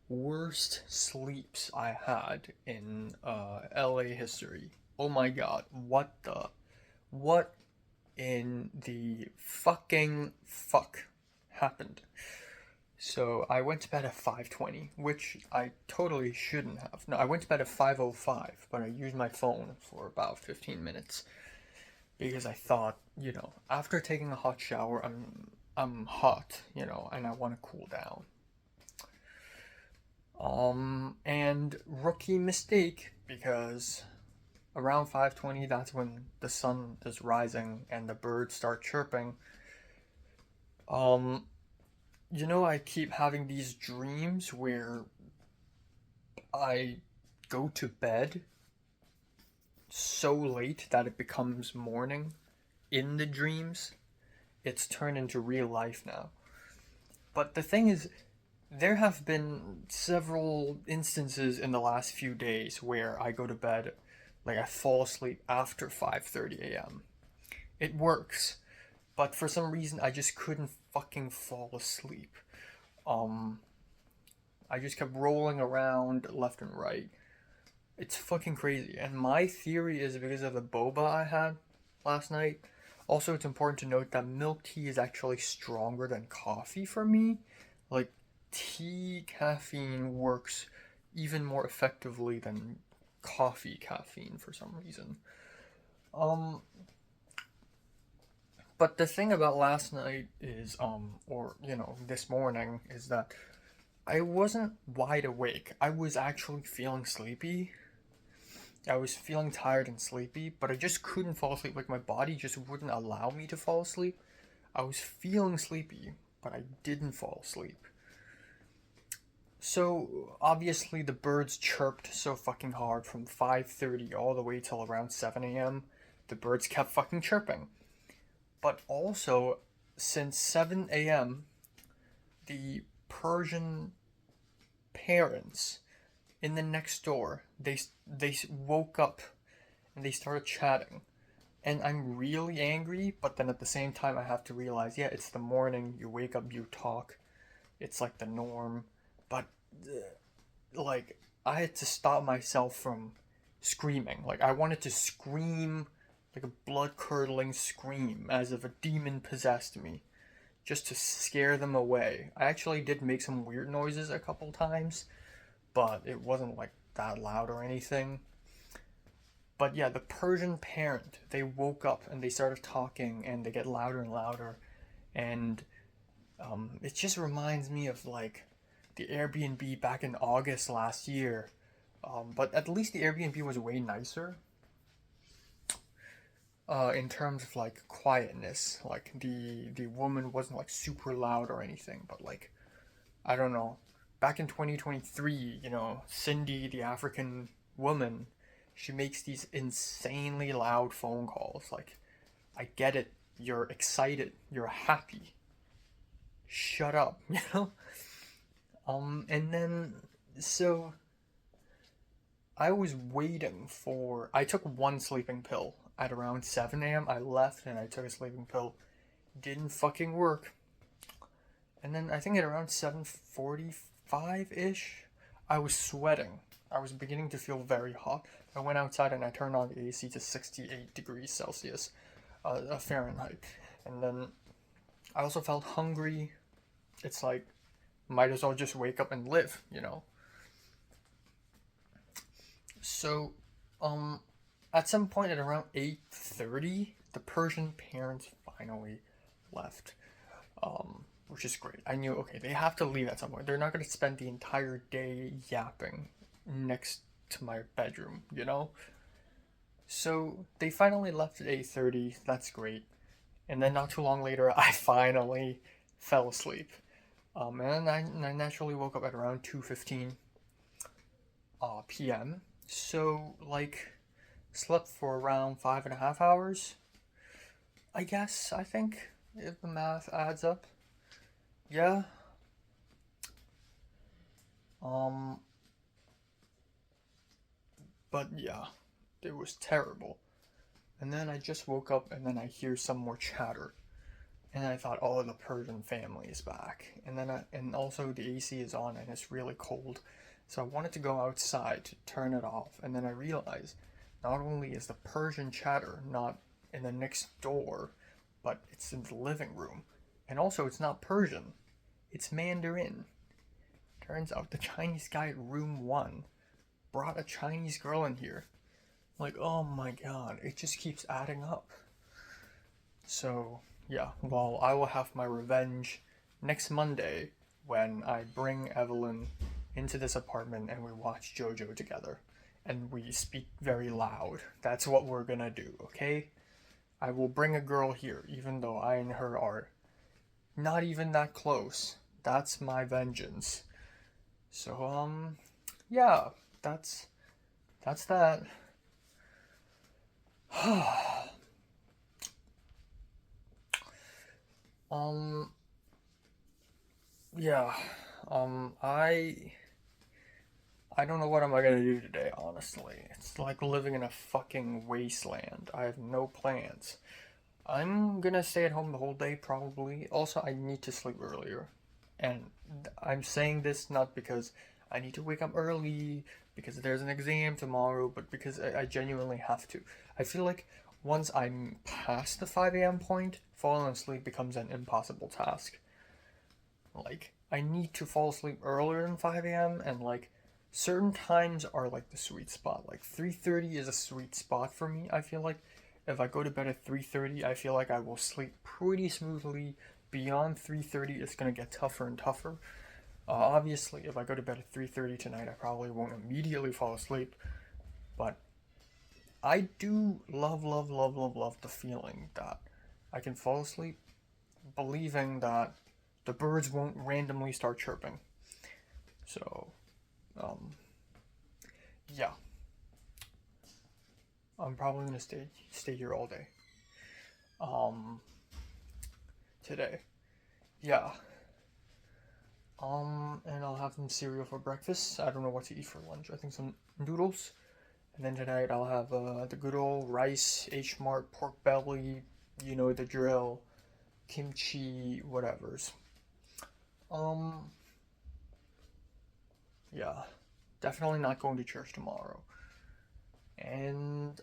worst sleeps I had in LA history. Oh my god, what in the fucking fuck happened? So I went to bed at 5:20, which I totally shouldn't have. No, I went to bed at 5:05, but I used my phone for about 15 minutes because I thought, you know, after taking a hot shower, I'm hot, you know, and I want to cool down. And rookie mistake, because around 5:20, that's when the sun is rising and the birds start chirping. You know, I keep having these dreams where I go to bed so late that it becomes morning in the dreams. It's turned into real life now. But the thing is, there have been several instances in the last few days where I go to bed, like I fall asleep after 5:30 a.m. It works, but for some reason I just couldn't fucking fall asleep. I just kept rolling around left and right. It's fucking crazy. And my theory is because of the boba I had last night. Also, it's important to note that milk tea is actually stronger than coffee for me. Like, tea caffeine works even more effectively than coffee caffeine for some reason. But the thing about last night is, or, this morning, is that I wasn't wide awake. I was actually feeling sleepy. I was feeling tired and sleepy, but I just couldn't fall asleep. Like, my body just wouldn't allow me to fall asleep. I was feeling sleepy, but I didn't fall asleep. So, obviously, the birds chirped so fucking hard from 5:30 all the way till around 7 a.m. The birds kept fucking chirping. But also, since 7 a.m., the Persian parents in the next door, they woke up and they started chatting. And I'm really angry, but then at the same time I have to realize, yeah, it's the morning, you wake up, you talk. It's like the norm. But like, I had to stop myself from screaming. Like, I wanted to scream, like a blood-curdling scream, as if a demon possessed me, just to scare them away. I actually did make some weird noises a couple times, but it wasn't like that loud or anything. But yeah, the Persian parent, they woke up and they started talking, and they get louder and louder, and it just reminds me of like the Airbnb back in August last year. But at least the Airbnb was way nicer. In terms of like quietness, like the woman wasn't like super loud or anything, but like, I don't know. Back in 2023, Cindy, the African woman, she makes these insanely loud phone calls. Like, I get it. You're excited. You're happy. Shut up, And then, so, I was waiting for... I took one sleeping pill at around 7 a.m. I left and I took a sleeping pill. Didn't fucking work. And then I think at around 7:45-ish, I was sweating. I was beginning to feel very hot. I went outside and I turned on the AC to 68 degrees Celsius, Fahrenheit. And then I also felt hungry. It's like, might as well just wake up and live, So, at some point at around 8:30, the Persian parents finally left, which is great. I knew, okay, they have to leave at some point. They're not going to spend the entire day yapping next to my bedroom, So, they finally left at 8:30. That's great. And then not too long later, I finally fell asleep. And then I naturally woke up at around 2:15 p.m. So, like, slept for around 5.5 hours, I think, if the math adds up. Yeah. But yeah, it was terrible. And then I just woke up and then I hear some more chatter. And I thought, oh, the Persian family is back. And then and also the AC is on and it's really cold. So I wanted to go outside to turn it off. And then I realized, not only is the Persian chatter not in the next door, but it's in the living room. And also it's not Persian, it's Mandarin. Turns out the Chinese guy at room 1 brought a Chinese girl in here. Like, oh my god, it just keeps adding up. So, yeah, well, I will have my revenge next Monday when I bring Evelyn into this apartment and we watch JoJo together. And we speak very loud. That's what we're gonna do, okay? I will bring a girl here, even though I and her are not even that close. That's my vengeance. So, yeah, that's that. Yeah, I don't know what am I gonna do today, honestly. It's like living in a fucking wasteland. I have no plans. I'm gonna stay at home the whole day, probably. Also, I need to sleep earlier. And I'm saying this not because I need to wake up early, because there's an exam tomorrow, but because I genuinely have to. I feel like once I'm past the 5 a.m. point, falling asleep becomes an impossible task. Like, I need to fall asleep earlier than 5 a.m. and like, certain times are like the sweet spot. Like 3:30 is a sweet spot for me, I feel like. if I go to bed at 3:30, I feel like I will sleep pretty smoothly. Beyond 3:30, it's gonna get tougher and tougher. Obviously, if I go to bed at 3:30 tonight, I probably won't immediately fall asleep. But I do love the feeling that I can fall asleep believing that the birds won't randomly start chirping. So, yeah. I'm probably gonna stay here all day. Today. Yeah. And I'll have some cereal for breakfast. I don't know what to eat for lunch. I think some noodles. And then tonight I'll have the good old rice, H-Mart, pork belly, you know the drill, kimchi, whatevers. Yeah. Definitely not going to church tomorrow. And,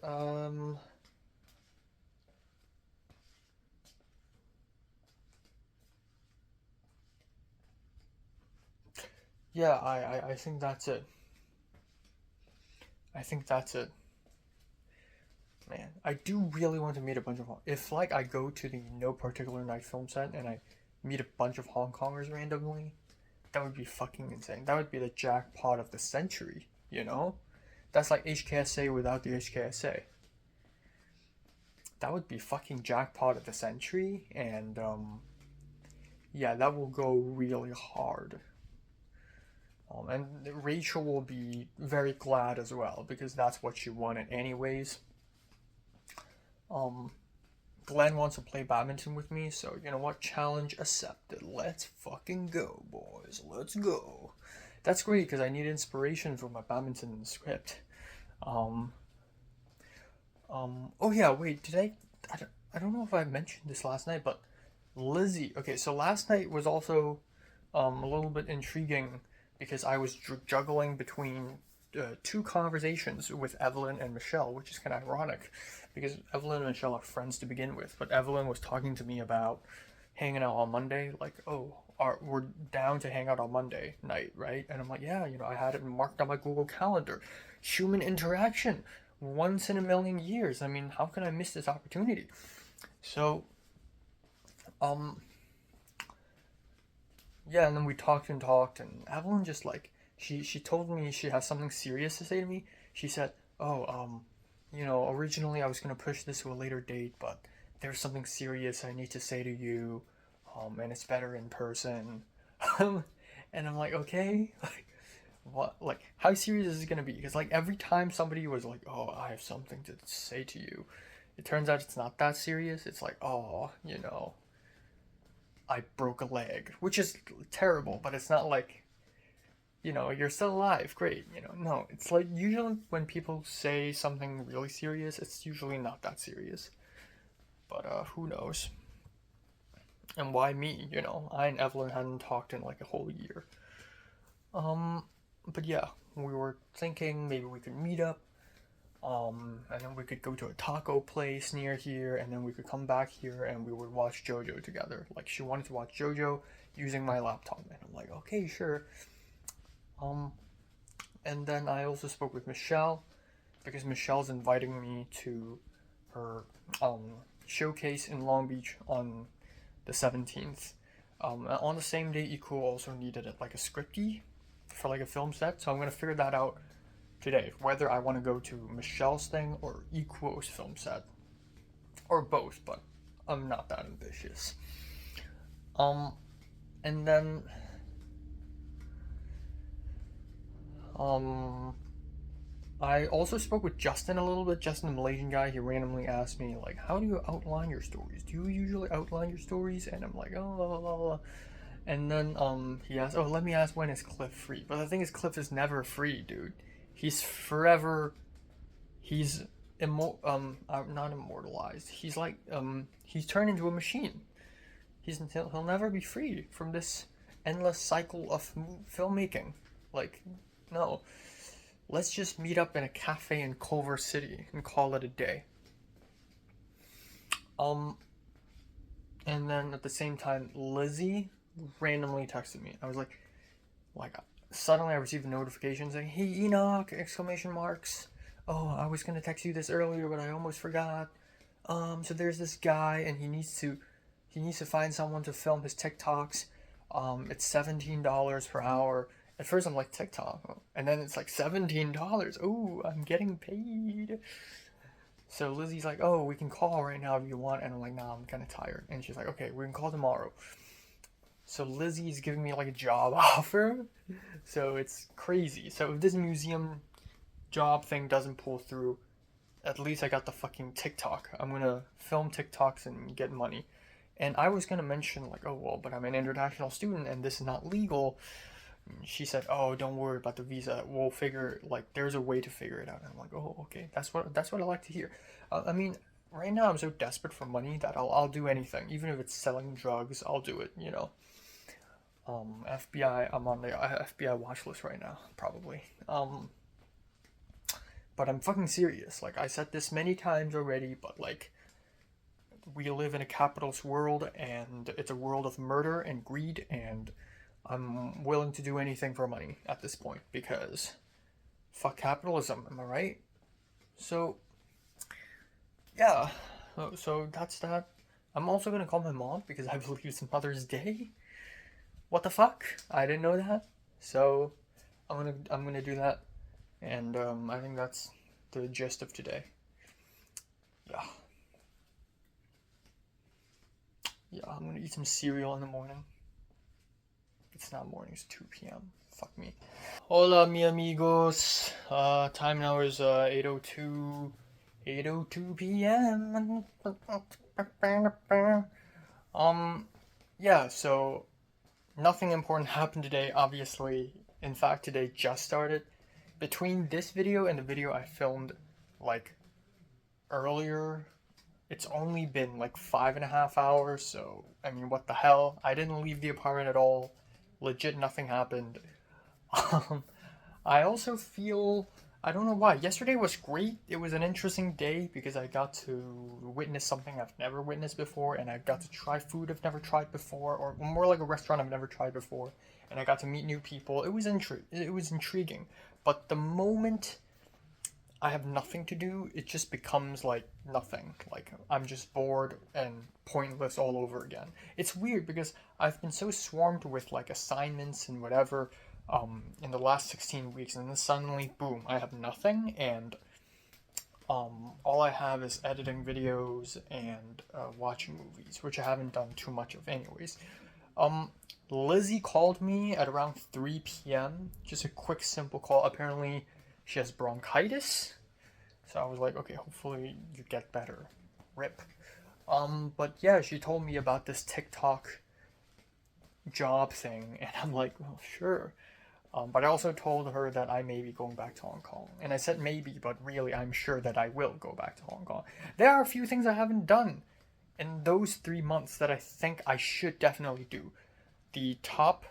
yeah, I think that's it. I think that's it. Man, I do really want to meet a bunch of if like I go to the No Particular Night film set and I meet a bunch of Hong Kongers randomly, that would be fucking insane. That would be the jackpot of the century, you know? That's like HKSA without the HKSA. That would be fucking jackpot of the century, and yeah, that will go really hard. And Rachel will be very glad as well because that's what she wanted anyways. Glenn wants to play badminton with me, so you know what? Challenge accepted. Let's fucking go, boys. Let's go. That's great because I need inspiration for my badminton script. Oh yeah, wait, I don't know if I mentioned this last night, but Lizzie. Okay, so last night was also a little bit intriguing because I was juggling between two conversations with Evelyn and Michelle, which is kind of ironic because Evelyn and Michelle are friends to begin with, but Evelyn was talking to me about hanging out on Monday, like, oh, we're down to hang out on Monday night, right? And I'm like, yeah, you know, I had it marked on my Google Calendar. Human interaction, once in a million years. I mean, how can I miss this opportunity? So, yeah, and then we talked, and Evelyn just like, she told me she has something serious to say to me. She said, oh, you know, originally I was gonna push this to a later date, but there's something serious I need to say to you, and it's better in person. And I'm like, okay, like, what, like, how serious is it gonna be? Because like every time somebody was like, oh, I have something to say to you, it turns out it's not that serious. It's like, oh, you know, I broke a leg, which is terrible, but it's not like, you know, you're still alive, great, you know. No, it's like usually when people say something really serious, it's usually not that serious. But who knows? And why me, you know? I and Evelyn hadn't talked in like a whole year. But yeah, we were thinking maybe we could meet up, and then we could go to a taco place near here, and then we could come back here and we would watch JoJo together. Like, she wanted to watch JoJo using my laptop, and I'm like, okay, sure. And then I also spoke with Michelle, because Michelle's inviting me to her, showcase in Long Beach on the 17th. On the same day, Equal also needed like a scripty for like a film set, so I'm gonna figure that out today, whether I want to go to Michelle's thing or Equal's film set, or both, but I'm not that ambitious. And then I also spoke with Justin a little bit. Justin, the Malaysian guy, he randomly asked me, like, how do you outline your stories? Do you usually outline your stories? And I'm like, oh, blah, blah, blah, blah. And then he asked, oh, let me ask, when is Cliff free? But the thing is, Cliff is never free, dude. He's forever, he's not immortalized. He's like, he's turned into a machine. He'll never be free from this endless cycle of filmmaking. Like, no. Let's just meet up in a cafe in Culver City and call it a day. And then at the same time, Lizzie randomly texted me. I was like, suddenly I received a notification saying, hey, Enoch, exclamation marks. Oh, I was gonna text you this earlier, but I almost forgot. So there's this guy, and he needs to find someone to film his TikToks. It's $17 per hour. At first I'm like, TikTok, and then it's like $17. Ooh, I'm getting paid. So Lizzie's like, oh, we can call right now if you want, and I'm like, nah, I'm kind of tired. And she's like, okay, we can call tomorrow. So Lizzie's giving me like a job offer. So it's crazy. So if this museum job thing doesn't pull through, at least I got the fucking TikTok. I'm gonna film TikToks and get money. And I was gonna mention like, oh well, but I'm an international student and this is not legal. She said, oh, don't worry about the visa. We'll figure, like, there's a way to figure it out. And I'm like, oh, okay, that's what I like to hear. I mean, right now I'm so desperate for money that I'll do anything, even if it's selling drugs. I'll do it, you know. FBI, I'm on the FBI watch list right now, probably. But I'm fucking serious. Like, I said this many times already, but like, we live in a capitalist world, and it's a world of murder and greed, and I'm willing to do anything for money at this point, because fuck capitalism, am I right? So, yeah. So that's that. I'm also gonna call my mom because I believe it's Mother's Day. What the fuck? I didn't know that. So, I'm gonna do that. And I think that's the gist of today. Yeah. Yeah, I'm gonna eat some cereal in the morning. It's not morning, it's 2 p.m. Fuck me. Hola, mi amigos. Time now is 8:02 p.m. Yeah, so nothing important happened today, obviously. In fact, today just started. Between this video and the video I filmed like earlier, it's only been like 5.5 hours, so I mean, what the hell? I didn't leave the apartment at all. Legit nothing happened. I also feel, I don't know why, yesterday was great. It was an interesting day because I got to witness something I've never witnessed before, and I got to try food I've never tried before, or more like a restaurant I've never tried before, and I got to meet new people. It was intriguing. But the moment I have nothing to do, it just becomes like nothing. Like, I'm just bored and pointless all over again. It's weird because I've been so swarmed with like assignments and whatever in the last 16 weeks, and then suddenly, boom, I have nothing, and all I have is editing videos and watching movies, which I haven't done too much of anyways. Lizzie called me at around 3 p.m. Just a quick, simple call. Apparently, she has bronchitis. So I was like, okay, hopefully you get better. Rip. But yeah, she told me about this TikTok job thing, and I'm like, well, sure. But I also told her that I may be going back to Hong Kong. And I said maybe, but really I'm sure that I will go back to Hong Kong. There are a few things I haven't done in those 3 months that I think I should definitely do. The top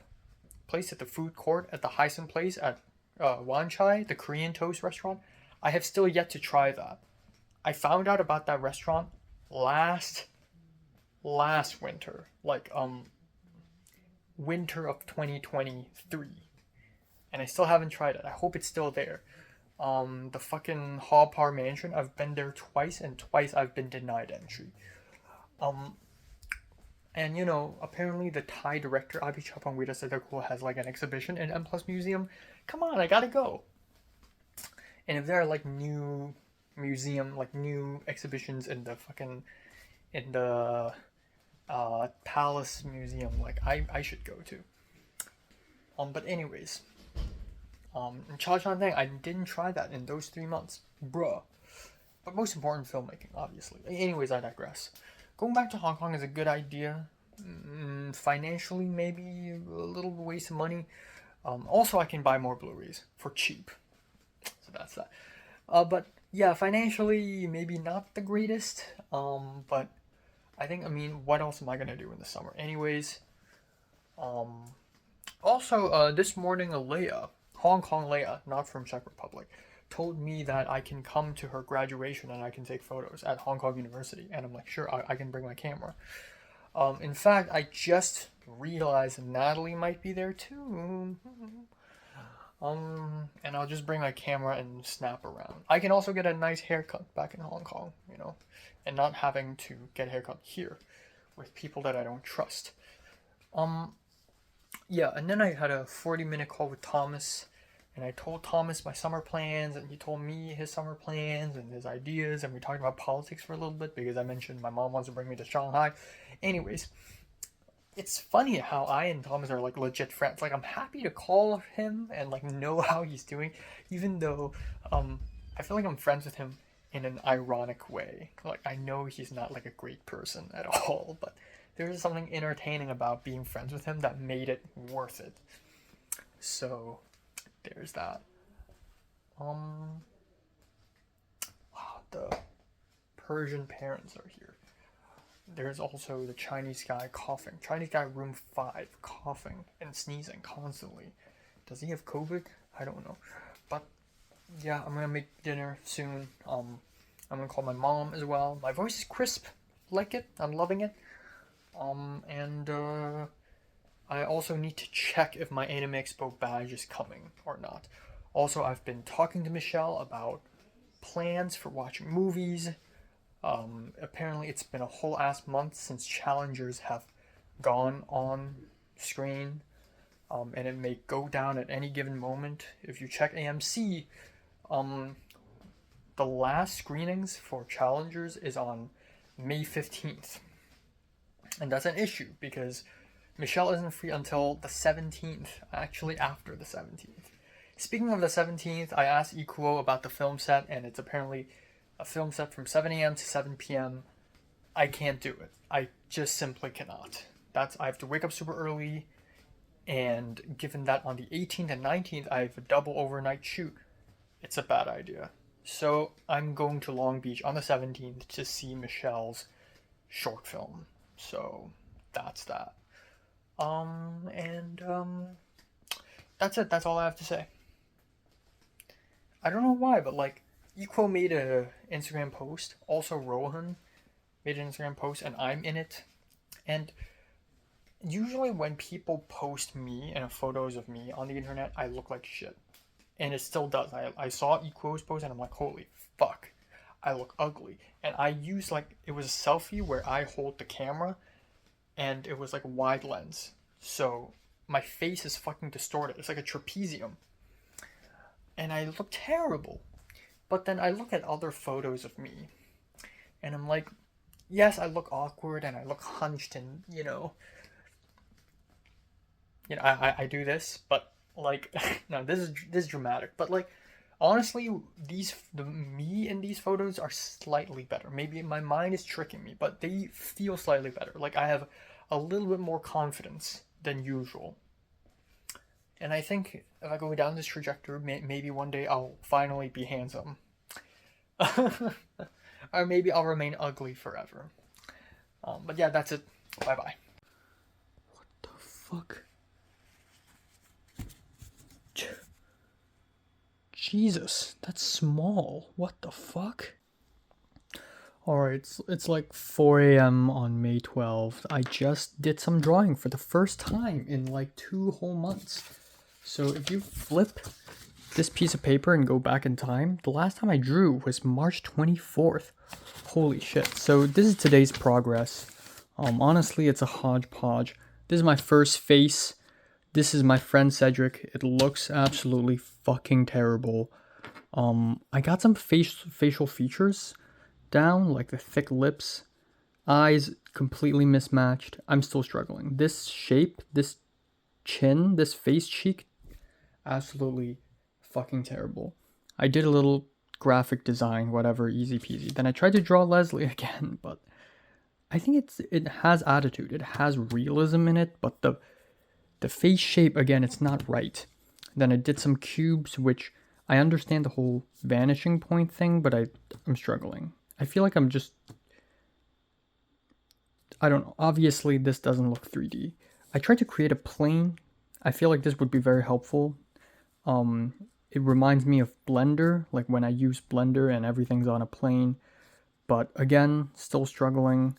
place at the food court at the Hysan place at Wan Chai, the Korean toast restaurant, I have still yet to try that. I found out about that restaurant last winter, like winter of 2023, and I still haven't tried it. I hope it's still there. The fucking Hall Par Mansion, I've been there twice, and twice I've been denied entry. And you know, apparently the Thai director Abi Chapangwida Sedakul has like an exhibition in M Plus Museum. Come on, I gotta go. And if there are like new museum, like new exhibitions in the Palace Museum, like I should go to. But anyways, in Cha Chan thing, I didn't try that in those 3 months, bruh. But most important, filmmaking, obviously. Anyways, I digress. Going back to Hong Kong is a good idea. Financially, maybe a little waste of money. Also, I can buy more Blu-rays for cheap. So that's that. But yeah, financially, maybe not the greatest. But I think, I mean, what else am I gonna do in the summer? Anyways, also, this morning, Hong Kong Leia, not from Czech Republic, told me that I can come to her graduation and I can take photos at Hong Kong University. And I'm like, sure, I can bring my camera. In fact, I just realized Natalie might be there too. And I'll just bring my camera and snap around. I can also get a nice haircut back in Hong Kong, you know, and not having to get a haircut here with people that I don't trust. Yeah, and then I had a 40-minute call with Thomas, and I told Thomas my summer plans, and he told me his summer plans and his ideas, and we talked about politics for a little bit because I mentioned my mom wants to bring me to Shanghai. Anyways, it's funny how I and Thomas are like legit friends. Like, I'm happy to call him and like know how he's doing, even though I feel like I'm friends with him in an ironic way. Like, I know he's not like a great person at all, but there was something entertaining about being friends with him that made it worth it. So there's that. Wow, the Persian parents are here. There's also the Chinese guy coughing. Chinese guy room 5 coughing and sneezing constantly. Does he have COVID? I don't know. But yeah, I'm gonna make dinner soon. I'm gonna call my mom as well. My voice is crisp. Like it. I'm loving it. I also need to check if my Anime Expo badge is coming or not. Also, I've been talking to Michelle about plans for watching movies. Apparently it's been a whole ass month since Challengers have gone on screen, and it may go down at any given moment. If you check AMC, the last screenings for Challengers is on May 15th. And that's an issue because Michelle isn't free until the 17th, actually after the 17th. Speaking of the 17th, I asked Ikuo about the film set, and it's apparently a film set from 7 a.m. to 7 p.m. I can't do it. I just simply cannot. I have to wake up super early, and given that on the 18th and 19th I have a double overnight shoot, it's a bad idea. So I'm going to Long Beach on the 17th to see Michelle's short film. So that's that. That's it. That's all I have to say. I don't know why, but like, Equo made a Instagram post. Also, Rohan made an Instagram post, and I'm in it. And usually when people post me and photos of me on the internet, I look like shit. And it still does. I saw Equo's post, and I'm like, holy fuck, I look ugly. And I used, like, it was a selfie where I hold the camera, and it was like wide lens. So my face is fucking distorted. It's like a trapezium. And I look terrible. But then I look at other photos of me, and I'm like, yes, I look awkward and I look hunched, and I do this, but like, no, this is dramatic. But like, honestly, me in these photos are slightly better. Maybe my mind is tricking me, but they feel slightly better. Like, I have a little bit more confidence than usual. And I think if I go down this trajectory, maybe one day I'll finally be handsome. Or maybe I'll remain ugly forever. But yeah, that's it. Bye-bye. What the fuck? Jesus, that's small. What the fuck? Alright, it's like 4 a.m. on May 12th. I just did some drawing for the first time in like 2 whole months. So if you flip this piece of paper and go back in time, the last time I drew was March 24th. Holy shit. So this is today's progress. Honestly, it's a hodgepodge. This is my first face. This is my friend Cedric. It looks absolutely fucking terrible. I got some facial features down, like the thick lips, eyes completely mismatched. I'm still struggling. This shape, this chin, this face cheek, absolutely fucking terrible. I did a little graphic design, whatever, easy peasy. Then I tried to draw Leslie again, but I think it has attitude. It has realism in it, but the face shape, again, it's not right. Then I did some cubes, which I understand the whole vanishing point thing, but I'm struggling. I feel like I'm just, I don't know. Obviously, this doesn't look 3D. I tried to create a plane. I feel like this would be very helpful. It reminds me of Blender, like when I use Blender and everything's on a plane. But again, still struggling.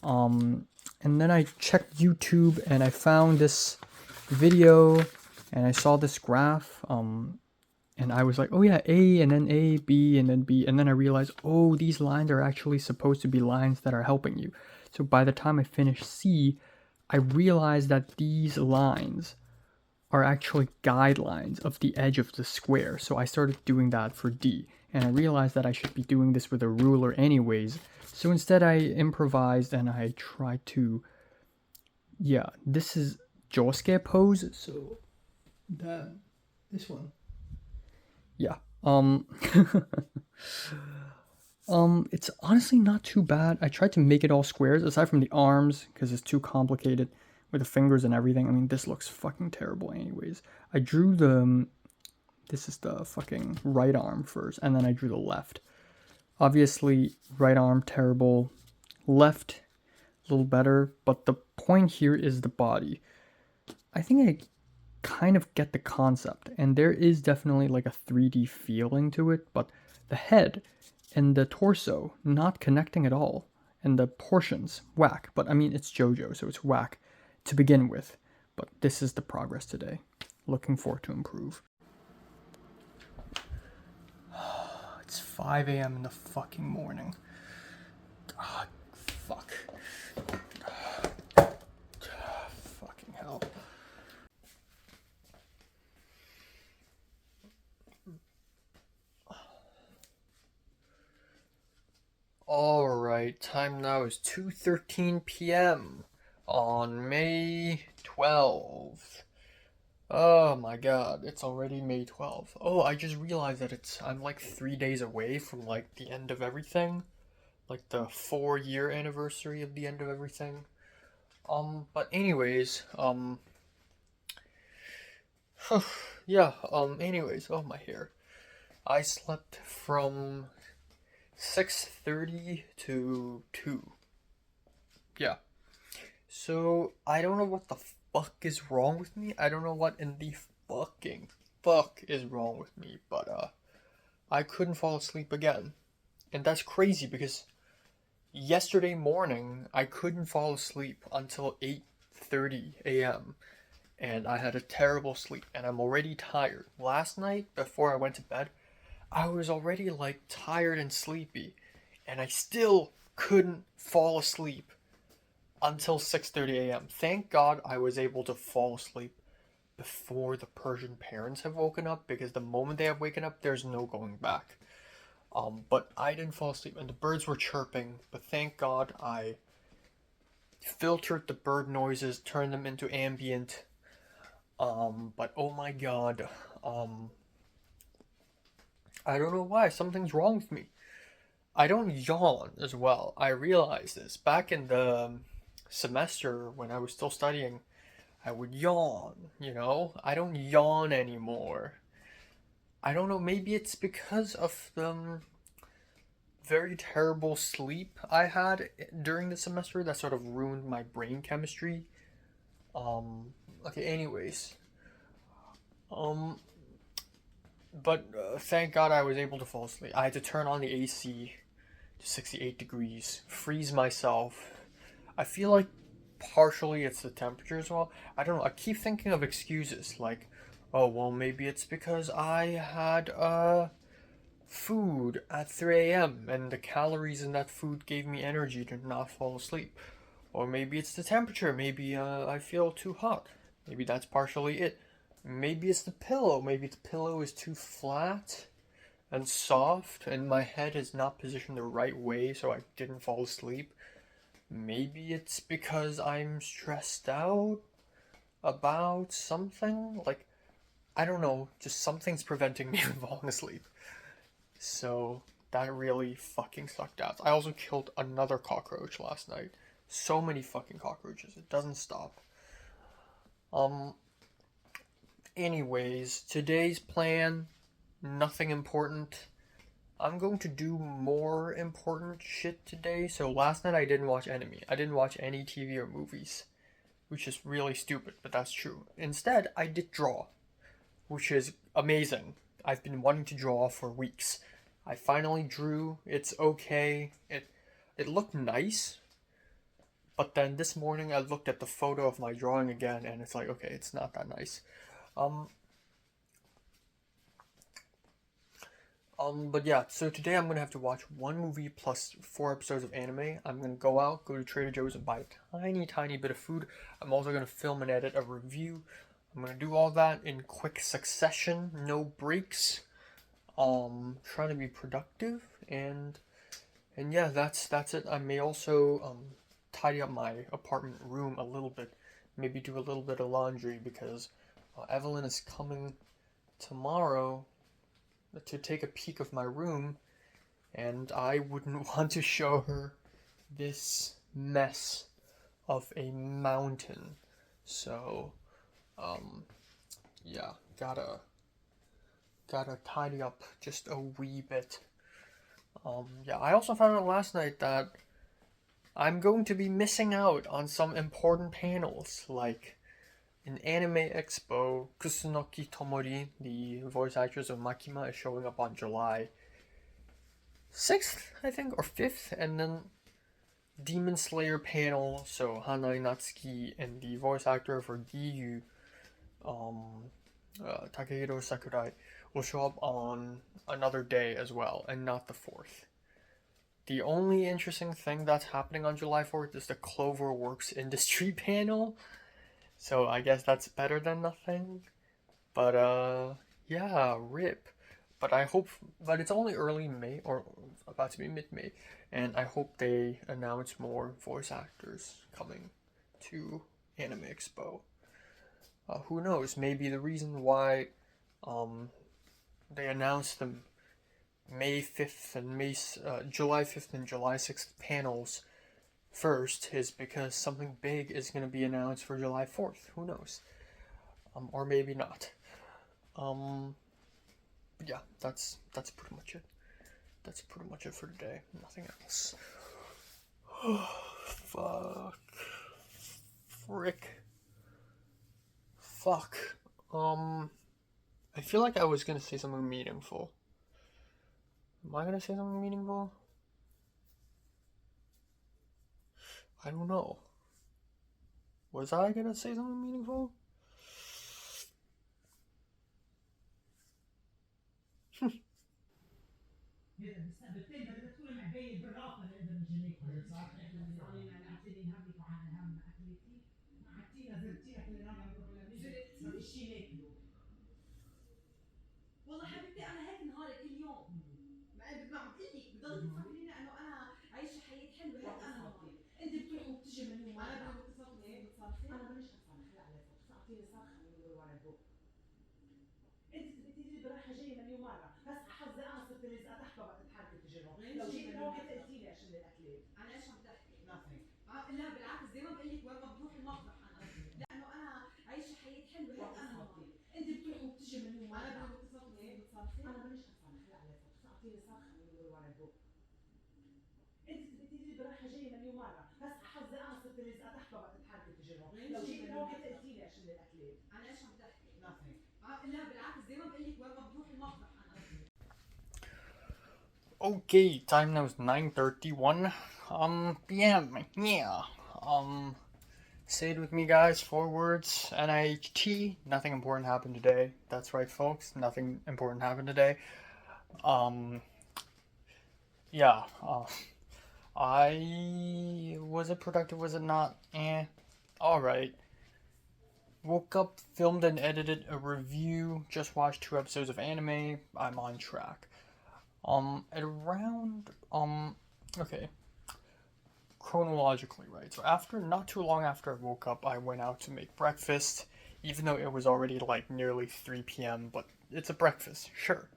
And then I checked YouTube and I found this video and I saw this graph, and I was like, oh yeah, A, and then A, B, and then B, and then I realized, oh, these lines are actually supposed to be lines that are helping you. So by the time I finished C, I realized that these lines are actually guidelines of the edge of the square. So I started doing that for D, and I realized that I should be doing this with a ruler anyways. So instead I improvised and I tried to, yeah, this is Josuke pose. So this one. Yeah. It's honestly not too bad. I tried to make it all squares aside from the arms because it's too complicated with the fingers and everything. I mean, this looks fucking terrible anyways. I drew this is the fucking right arm first, and then I drew the left. Obviously, right arm terrible, left a little better, but the point here is the body. I think I kind of get the concept, and there is definitely like a 3D feeling to it, but the head and the torso not connecting at all, and the portions whack. But I mean, it's JoJo, so it's whack to begin with. But this is the progress today. Looking forward to improve. It's 5 a.m. in the fucking morning. God, fuck. Fucking hell. Alright, time now is 2:13 p.m. on May 12th. Oh my god, it's already May 12th. Oh, I just realized that I'm like 3 days away from like the end of everything. Like the 4-year anniversary of the end of everything. But anyways, yeah, anyways, oh my hair. I slept from 6:30 to 2. Yeah. So, I don't know what the fuck is wrong with me. I don't know what in the fucking fuck is wrong with me, but, I couldn't fall asleep again. And that's crazy because yesterday morning, I couldn't fall asleep until 8:30 a.m. And I had a terrible sleep, and I'm already tired. Last night, before I went to bed, I was already like tired and sleepy, and I still couldn't fall asleep until 6:30 a.m. Thank God I was able to fall asleep before the Persian parents have woken up, because the moment they have waken up, there's no going back. But I didn't fall asleep, and the birds were chirping, but thank God I filtered the bird noises, turned them into ambient. But oh my God, I don't know why, something's wrong with me. I don't yawn as well. I realized this. Back in the semester when I was still studying, I would yawn, you know? I don't yawn anymore. I don't know, maybe it's because of the very terrible sleep I had during the semester that sort of ruined my brain chemistry. Okay, anyways. But thank God I was able to fall asleep. I had to turn on the AC to 68 degrees, freeze myself. I feel like partially it's the temperature as well. I don't know, I keep thinking of excuses like, oh, well, maybe it's because I had food at 3 a.m. and the calories in that food gave me energy to not fall asleep. Or maybe it's the temperature, maybe I feel too hot. Maybe that's partially it. Maybe it's the pillow. Maybe the pillow is too flat and soft and my head is not positioned the right way so I didn't fall asleep. Maybe it's because I'm stressed out about something. Like, I don't know, just something's preventing me from falling asleep. So that really fucking sucked out. I also killed another cockroach last night. So many fucking cockroaches. It doesn't stop. Anyways, today's plan, nothing important. I'm going to do more important shit today. So last night I didn't watch anime. I didn't watch any TV or movies, which is really stupid, but that's true. Instead, I did draw, which is amazing. I've been wanting to draw for weeks. I finally drew. It's okay. It looked nice. But then this morning I looked at the photo of my drawing again and it's like, okay, it's not that nice. Um, but yeah, so today I'm gonna have to watch one movie plus 4 episodes of anime. I'm gonna go out, go to Trader Joe's and buy a tiny bit of food. I'm also gonna film and edit a review. I'm gonna do all that in quick succession, no breaks. Trying to be productive and yeah, that's it. I may also tidy up my apartment room a little bit, maybe do a little bit of laundry because Evelyn is coming tomorrow to take a peek of my room, and I wouldn't want to show her this mess of a mountain. So, yeah, gotta tidy up just a wee bit. Yeah, I also found out last night that I'm going to be missing out on some important panels, like in Anime Expo, Kusunoki Tomori, the voice actress of Makima, is showing up on July 6th, I think, or 5th, and then Demon Slayer panel, so Hanai Natsuki and the voice actor for Giyu, Takehiro Sakurai, will show up on another day as well, and not the 4th. The only interesting thing that's happening on July 4th is the Cloverworks Industry panel, so I guess that's better than nothing. But yeah, rip. But it's only early May, or about to be mid-May, and I hope they announce more voice actors coming to Anime Expo. Who knows? Maybe the reason why they announced the May 5th and July 5th and July 6th panels first is because something big is going to be announced for July 4th. Who knows? Or maybe not. But yeah, that's pretty much it. That's pretty much it for today. Nothing else. Fuck. Frick. Fuck. I feel like I was gonna say something meaningful. Am I gonna say something meaningful? I don't know. Was I gonna say something meaningful?
والله حبيبتي انا هيك نهاري كل يوم. ما انا ما عم بقول لك بضلك تفكريني انه انا عايشه حياه حلوه هيك انا نهاري. انت بتروحي وبتجي مليون مره. انا بدك تصرخي بتصرخي. انا مانيش عم صرخ هلا على صوت اعطيني صرخه من دغري ورا البوق. انت تثبتي لي برايحه جايه مليون مره بس حظي انا صرت لازقه تحت ما بقى تتحركي تجي لو جيتي لهون قلتي لي اشيل الاكلات. عن ايش عم تحكي؟ nothing. لا بالعكس زي ما بقول لك وين ما بروح المطبخ انا. لانه انا عايشه حياه حلوه هيك انا نهاري. انت بتروحي وبتجي مليون مره. انا بدك تصرخي بتصرخي. انا مانيش عم صرخ هلا على صوت اعطيني صرخه من دغري ورا البوق. انت تثبتي لي برايحه جايه مليون مره بس حظي انا صرت لازقه تحت ما بقى تتحركي تجي لهون لو جيتي لهون قلتي لي اشيل الاكلات. عن ايش عم تحكي؟ nothing. لا بالعكس زي ما بقول لك وين ما بروح المطبخ انا.
Okay, time now is 9:31. Yeah. Say it with me, guys. 4 words. NIHT. Nothing important happened today. That's right, folks. Nothing important happened today. Yeah. Was it productive? Was it not? Alright. Woke up, filmed and edited a review, just watched 2 episodes of anime. I'm on track. At around, okay. Chronologically, right? So not too long after I woke up, I went out to make breakfast, even though it was already like nearly 3 p.m., but it's a breakfast, sure.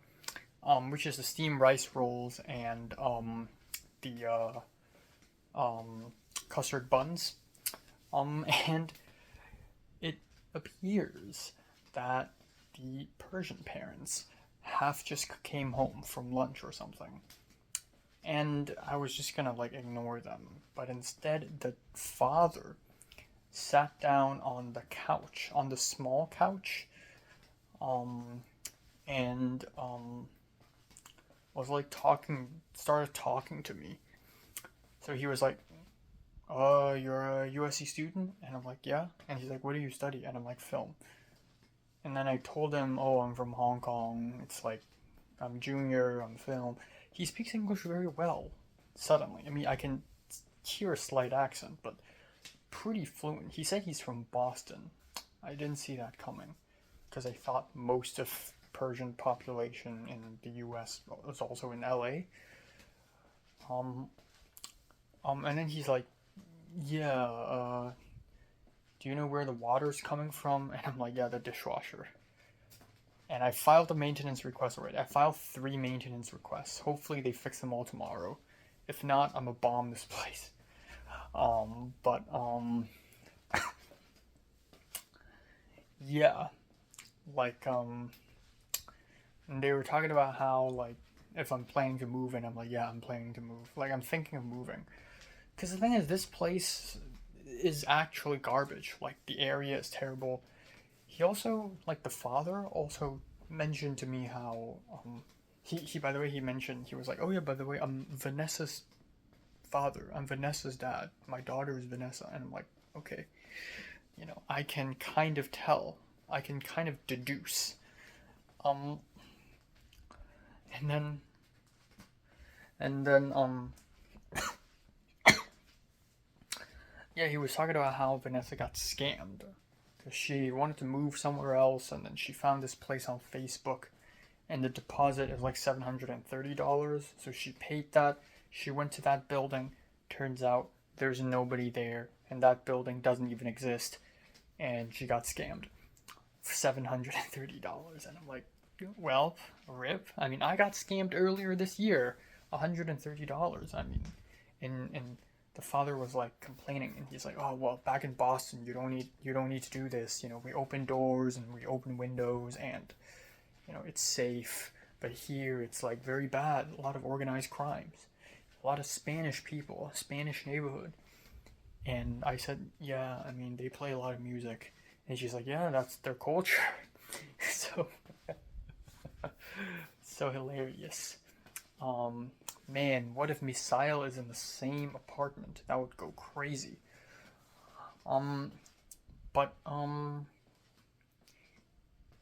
Which is the steamed rice rolls and, the, custard buns. And it appears that the Persian parents have just came home from lunch or something. And I was just gonna like ignore them. But instead, the father sat down on the couch, on the small couch, and was like started talking to me. So he was like, you're a USC student? And I'm like, yeah. And he's like, what do you study? And I'm like, film. And then I told him, oh, I'm from Hong Kong. It's like, I'm junior on film. He speaks English very well, suddenly. I mean, I can hear a slight accent, but pretty fluent. He said he's from Boston. I didn't see that coming, because I thought most of Persian population in the US was also in LA. And then he's like, yeah, do you know where the water's coming from? And I'm like, yeah, the dishwasher. And I filed a maintenance request already. I filed 3 maintenance requests. Hopefully they fix them all tomorrow. If not, I'm gonna bomb this place. Yeah. Like, and they were talking about how, like, if I'm planning to move, and I'm like, yeah, I'm planning to move. Like, I'm thinking of moving. Because the thing is, this place is actually garbage. Like, the area is terrible. He also, like, the father also mentioned to me how, he by the way, he mentioned, he was like, oh yeah, by the way, I'm Vanessa's father. I'm Vanessa's dad. My daughter is Vanessa. And I'm like, okay. You know, I can kind of tell. I can kind of deduce. And then, yeah, he was talking about how Vanessa got scammed. Because she wanted to move somewhere else, and then she found this place on Facebook, and the deposit is like $730, so she paid that. She went to that building. Turns out there's nobody there, and that building doesn't even exist, and she got scammed for $730. And I'm like, well, rip. I mean, I got scammed earlier this year, $130. I mean, and the father was like complaining, and he's like, oh well, back in Boston you don't need to do this. You know, we open doors and we open windows, and you know, it's safe. But here it's like very bad. A lot of organized crimes, a lot of Spanish people, a Spanish neighborhood. And I said, yeah, I mean, they play a lot of music. And she's like, yeah, that's their culture. So hilarious. Man, what if Misail is in the same apartment? That would go crazy.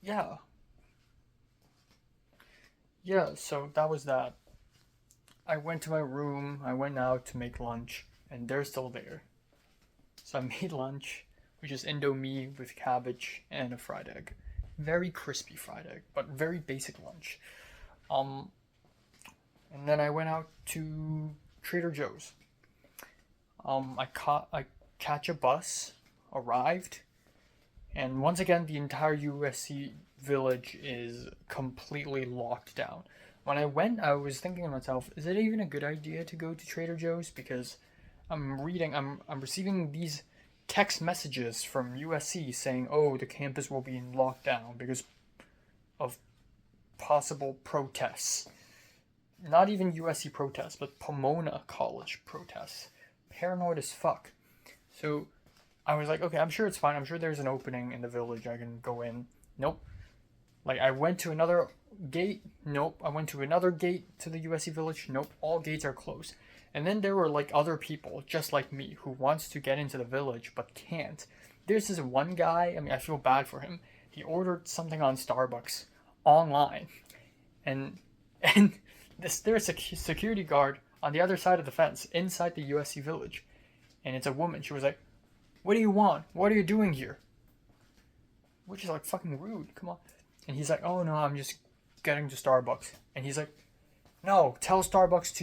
Yeah. Yeah, so that was that. I went to my room, I went out to make lunch, and they're still there. So I made lunch, which is Indomie with cabbage and a fried egg. Very crispy fried egg, but very basic lunch. And then I went out to Trader Joe's. I catch a bus, arrived, and once again the entire USC village is completely locked down. When I went, I was thinking to myself, is it even a good idea to go to Trader Joe's? Because I'm receiving these text messages from USC saying, oh, the campus will be in lockdown because of possible protests. Not even USC protests, but Pomona College protests. Paranoid as fuck. So I was like, okay, I'm sure it's fine. I'm sure there's an opening in the village. I can go in. Nope. Like, I went to another gate. Nope. I went to another gate to the USC village. Nope. All gates are closed. And then there were like other people, just like me, who wants to get into the village but can't. There's this one guy, I mean, I feel bad for him. He ordered something on Starbucks online. And there's a security guard on the other side of the fence inside the USC village. And it's a woman. She was like, what do you want? What are you doing here? Which is like fucking rude. Come on. And he's like, oh no, I'm just getting to Starbucks. And he's like, no, tell Starbucks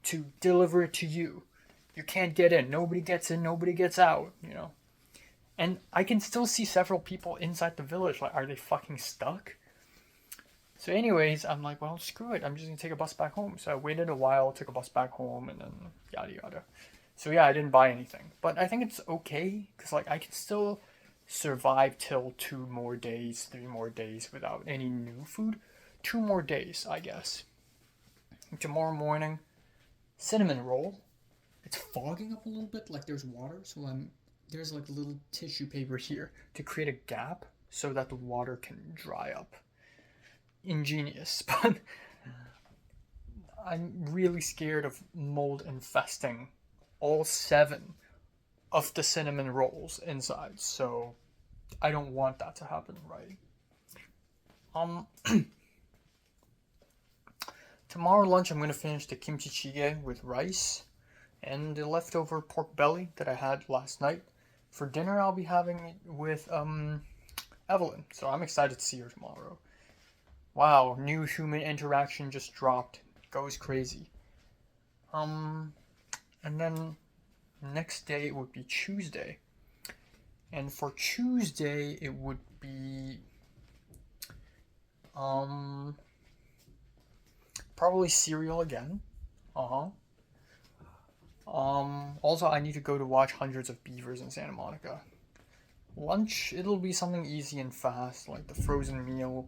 to deliver it to you. You can't get in. Nobody gets in. Nobody gets out, you know. And I can still see several people inside the village. Like, are they fucking stuck? So anyways, I'm like, well, screw it. I'm just going to take a bus back home. So I waited a while, took a bus back home, and then yada yada. So yeah, I didn't buy anything. But I think it's okay, because like I can still survive till 2 more days, 3 more days without any new food. 2 more days, I guess. Tomorrow morning, cinnamon roll. It's fogging up a little bit, like there's water, so there's like a little tissue paper here to create a gap so that the water can dry up. Ingenious, but I'm really scared of mold infesting all 7 of the cinnamon rolls inside, so I don't want that to happen, right? Um, tomorrow lunch I'm gonna finish the kimchi jjigae with rice and the leftover pork belly that I had last night. For dinner I'll be having it with Evelyn, so I'm excited to see her tomorrow. Wow, new human interaction just dropped. Goes crazy. And then next day it would be Tuesday. And for Tuesday it would be probably cereal again. Also I need to go to watch Hundreds of Beavers in Santa Monica. Lunch, it'll be something easy and fast, like the frozen meal.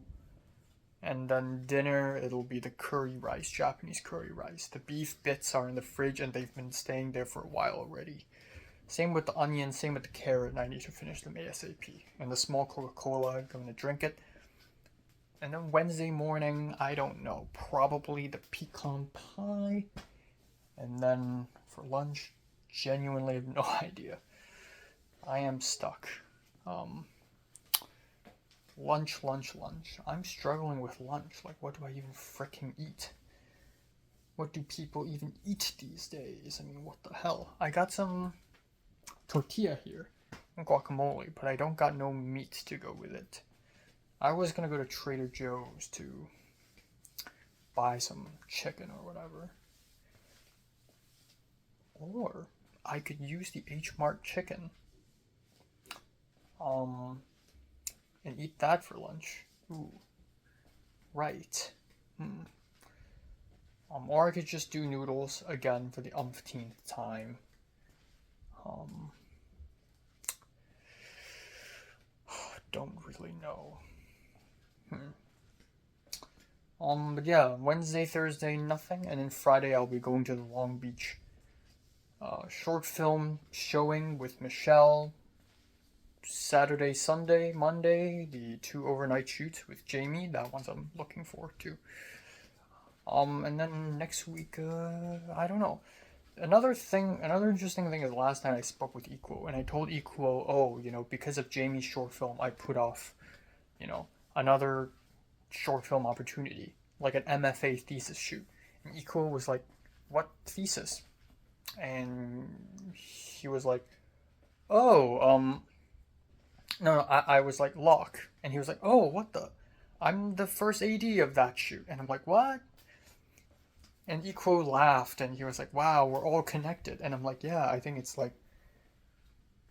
And then dinner, it'll be the curry rice, Japanese curry rice. The beef bits are in the fridge and they've been staying there for a while already. Same with the onion, same with the carrot, and I need to finish them ASAP. And the small Coca-Cola, I'm going to drink it. And then Wednesday morning, I don't know, probably the pecan pie. And then for lunch, genuinely have no idea. I am stuck. Lunch. I'm struggling with lunch. Like, what do I even fricking eat? What do people even eat these days? I mean, what the hell? I got some tortilla here and guacamole, but I don't got no meat to go with it. I was gonna go to Trader Joe's to buy some chicken or whatever. Or I could use the H Mart chicken. And eat that for lunch. Ooh. Right. Or I could just do noodles again for the umpteenth time. Don't really know. But yeah, Wednesday, Thursday, nothing, and then Friday I'll be going to the Long Beach short film showing with Michelle. Saturday, Sunday, Monday, the 2 overnight shoots with Jamie. That one's I'm looking forward to. And then next week, I don't know. Another interesting thing is last night I spoke with Equo, and I told Equo, oh, because of Jamie's short film, I put off, another short film opportunity, like an MFA thesis shoot. And Equo was like, what thesis? And he was like, oh, no, I was like, Locke. And he was like, oh, what the? I'm the first AD of that shoot. And I'm like, what? And Equo laughed and he was like, wow, we're all connected. And I'm like, yeah, I think it's like,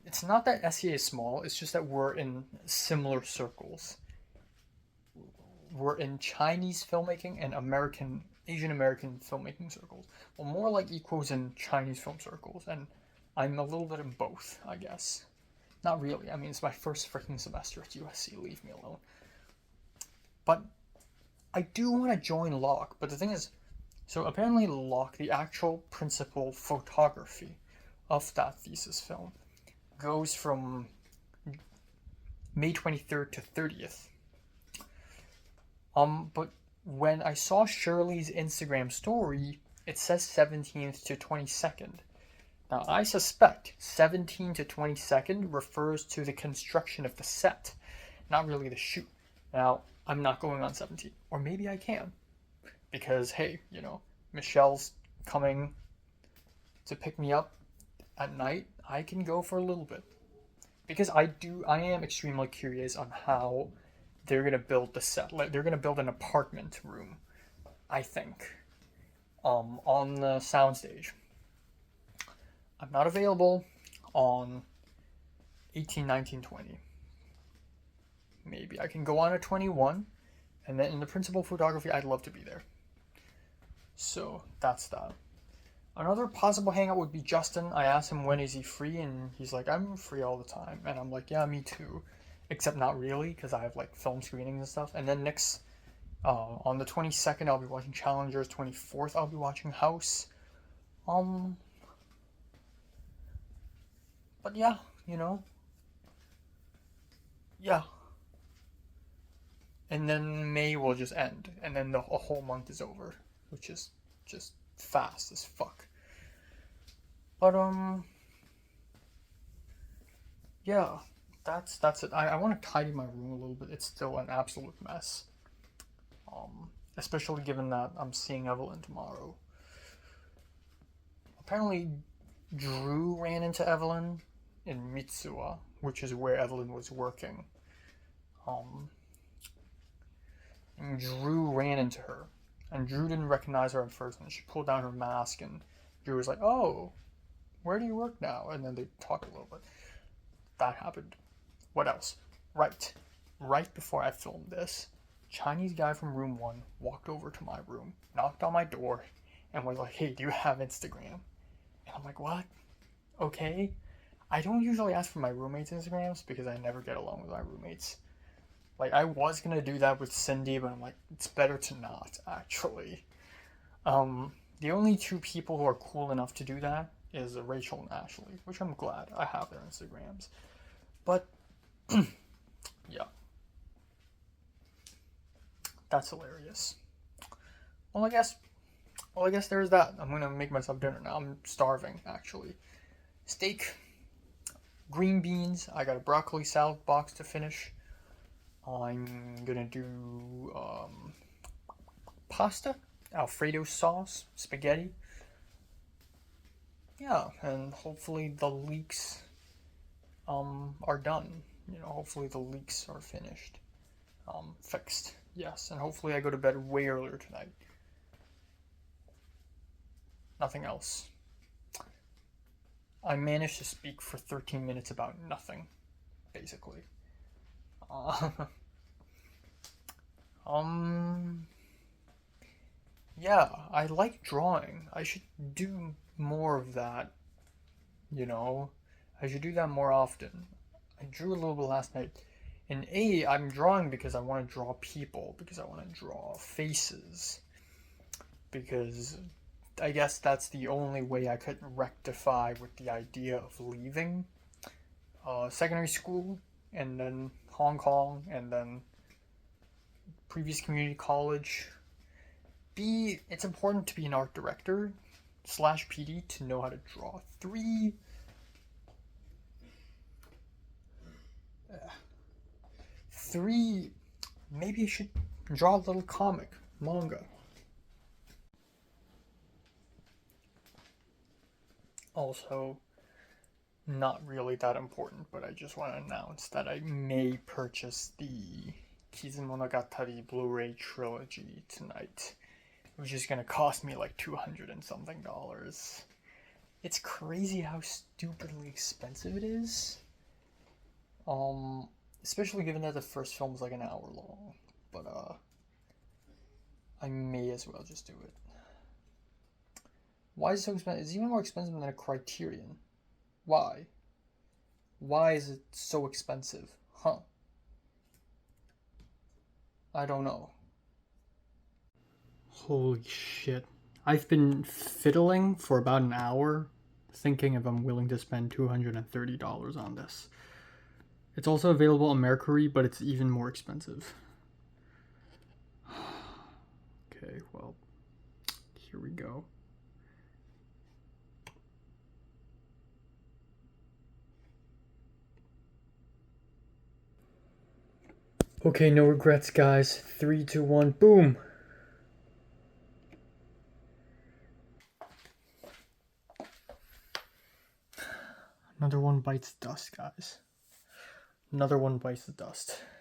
it's not that SEA is small, it's just that we're in similar circles. We're in Chinese filmmaking and Asian American filmmaking circles. Well, more like Equo's in Chinese film circles. And I'm a little bit in both, I guess. Not really. I mean, it's my first freaking semester at USC. Leave me alone. But I do want to join Locke. But the thing is, so apparently Locke, the actual principal photography of that thesis film, goes from May 23rd to 30th. But when I saw Shirley's Instagram story, it says 17th to 22nd. Now, I suspect 17 to 22nd refers to the construction of the set, not really the shoot. Now, I'm not going on 17, or maybe I can, because, hey, Michelle's coming to pick me up at night. I can go for a little bit, because I am extremely curious on how they're going to build the set. Like, they're going to build an apartment room, I think, on the soundstage. I'm not available on 18, 19, 20. Maybe I can go on at 21, and then in the principal photography, I'd love to be there. So that's that. Another possible hangout would be Justin. I asked him when is he free, and he's like, I'm free all the time. And I'm like, yeah, me too. Except not really, because I have like film screenings and stuff. And then next, on the 22nd, I'll be watching Challengers. 24th, I'll be watching House. But yeah, yeah. And then May will just end, and then a whole month is over, which is just fast as fuck. But yeah, that's it. I want to tidy my room a little bit. It's still an absolute mess. especially given that I'm seeing Evelyn tomorrow. Apparently, Drew ran into Evelyn in Mitsuwa, which is where Evelyn was working. And Drew ran into her, and Drew didn't recognize her at first, and she pulled down her mask, and Drew was like, "Oh, where do you work now?" And then they talked a little bit. That happened. What else? Right before I filmed this, Chinese guy from room 1 walked over to my room, knocked on my door, and was like, "Hey, do you have Instagram?" And I'm like, "What? Okay." I don't usually ask for my roommates' Instagrams because I never get along with my roommates. Like, I was gonna do that with Cindy, but I'm like, it's better to not, actually. The only 2 people who are cool enough to do that is Rachel and Ashley, which I'm glad I have their Instagrams. But, yeah. That's hilarious. Well, I guess there's that. I'm gonna make myself dinner now. I'm starving, actually. Steak, green beans. I got a broccoli salad box to finish. I'm gonna do pasta, Alfredo sauce, spaghetti. Yeah, and hopefully the leaks are done. You know, hopefully the leaks are finished, fixed. Yes, and hopefully I go to bed way earlier tonight. Nothing else. I managed to speak for 13 minutes about nothing, basically. Yeah, I like drawing. I should do more of that, you know? I should do that more often. I drew a little bit last night. And I'm drawing because I want to draw people, because I want to draw faces. Because I guess that's the only way I could rectify with the idea of leaving secondary school, and then Hong Kong, and then previous community college. It's important to be an art director / PD to know how to draw. 3, maybe I should draw a little comic, manga. Also, not really that important, but I just want to announce that I may purchase the Kizumonogatari Blu-ray trilogy tonight, which is gonna cost me like $200 and something. It's crazy how stupidly expensive it is. Especially given that the first film was like an hour long. But I may as well just do it. Why is it so expensive? It's even more expensive than a Criterion. Why? Why is it so expensive? Huh. I don't know. Holy shit. I've been fiddling for about an hour, thinking if I'm willing to spend $230 on this. It's also available on Mercury, but it's even more expensive. Okay, well, here we go. Okay, no regrets, guys. 3, 2, 1, boom! Another one bites dust, guys. Another one bites the dust.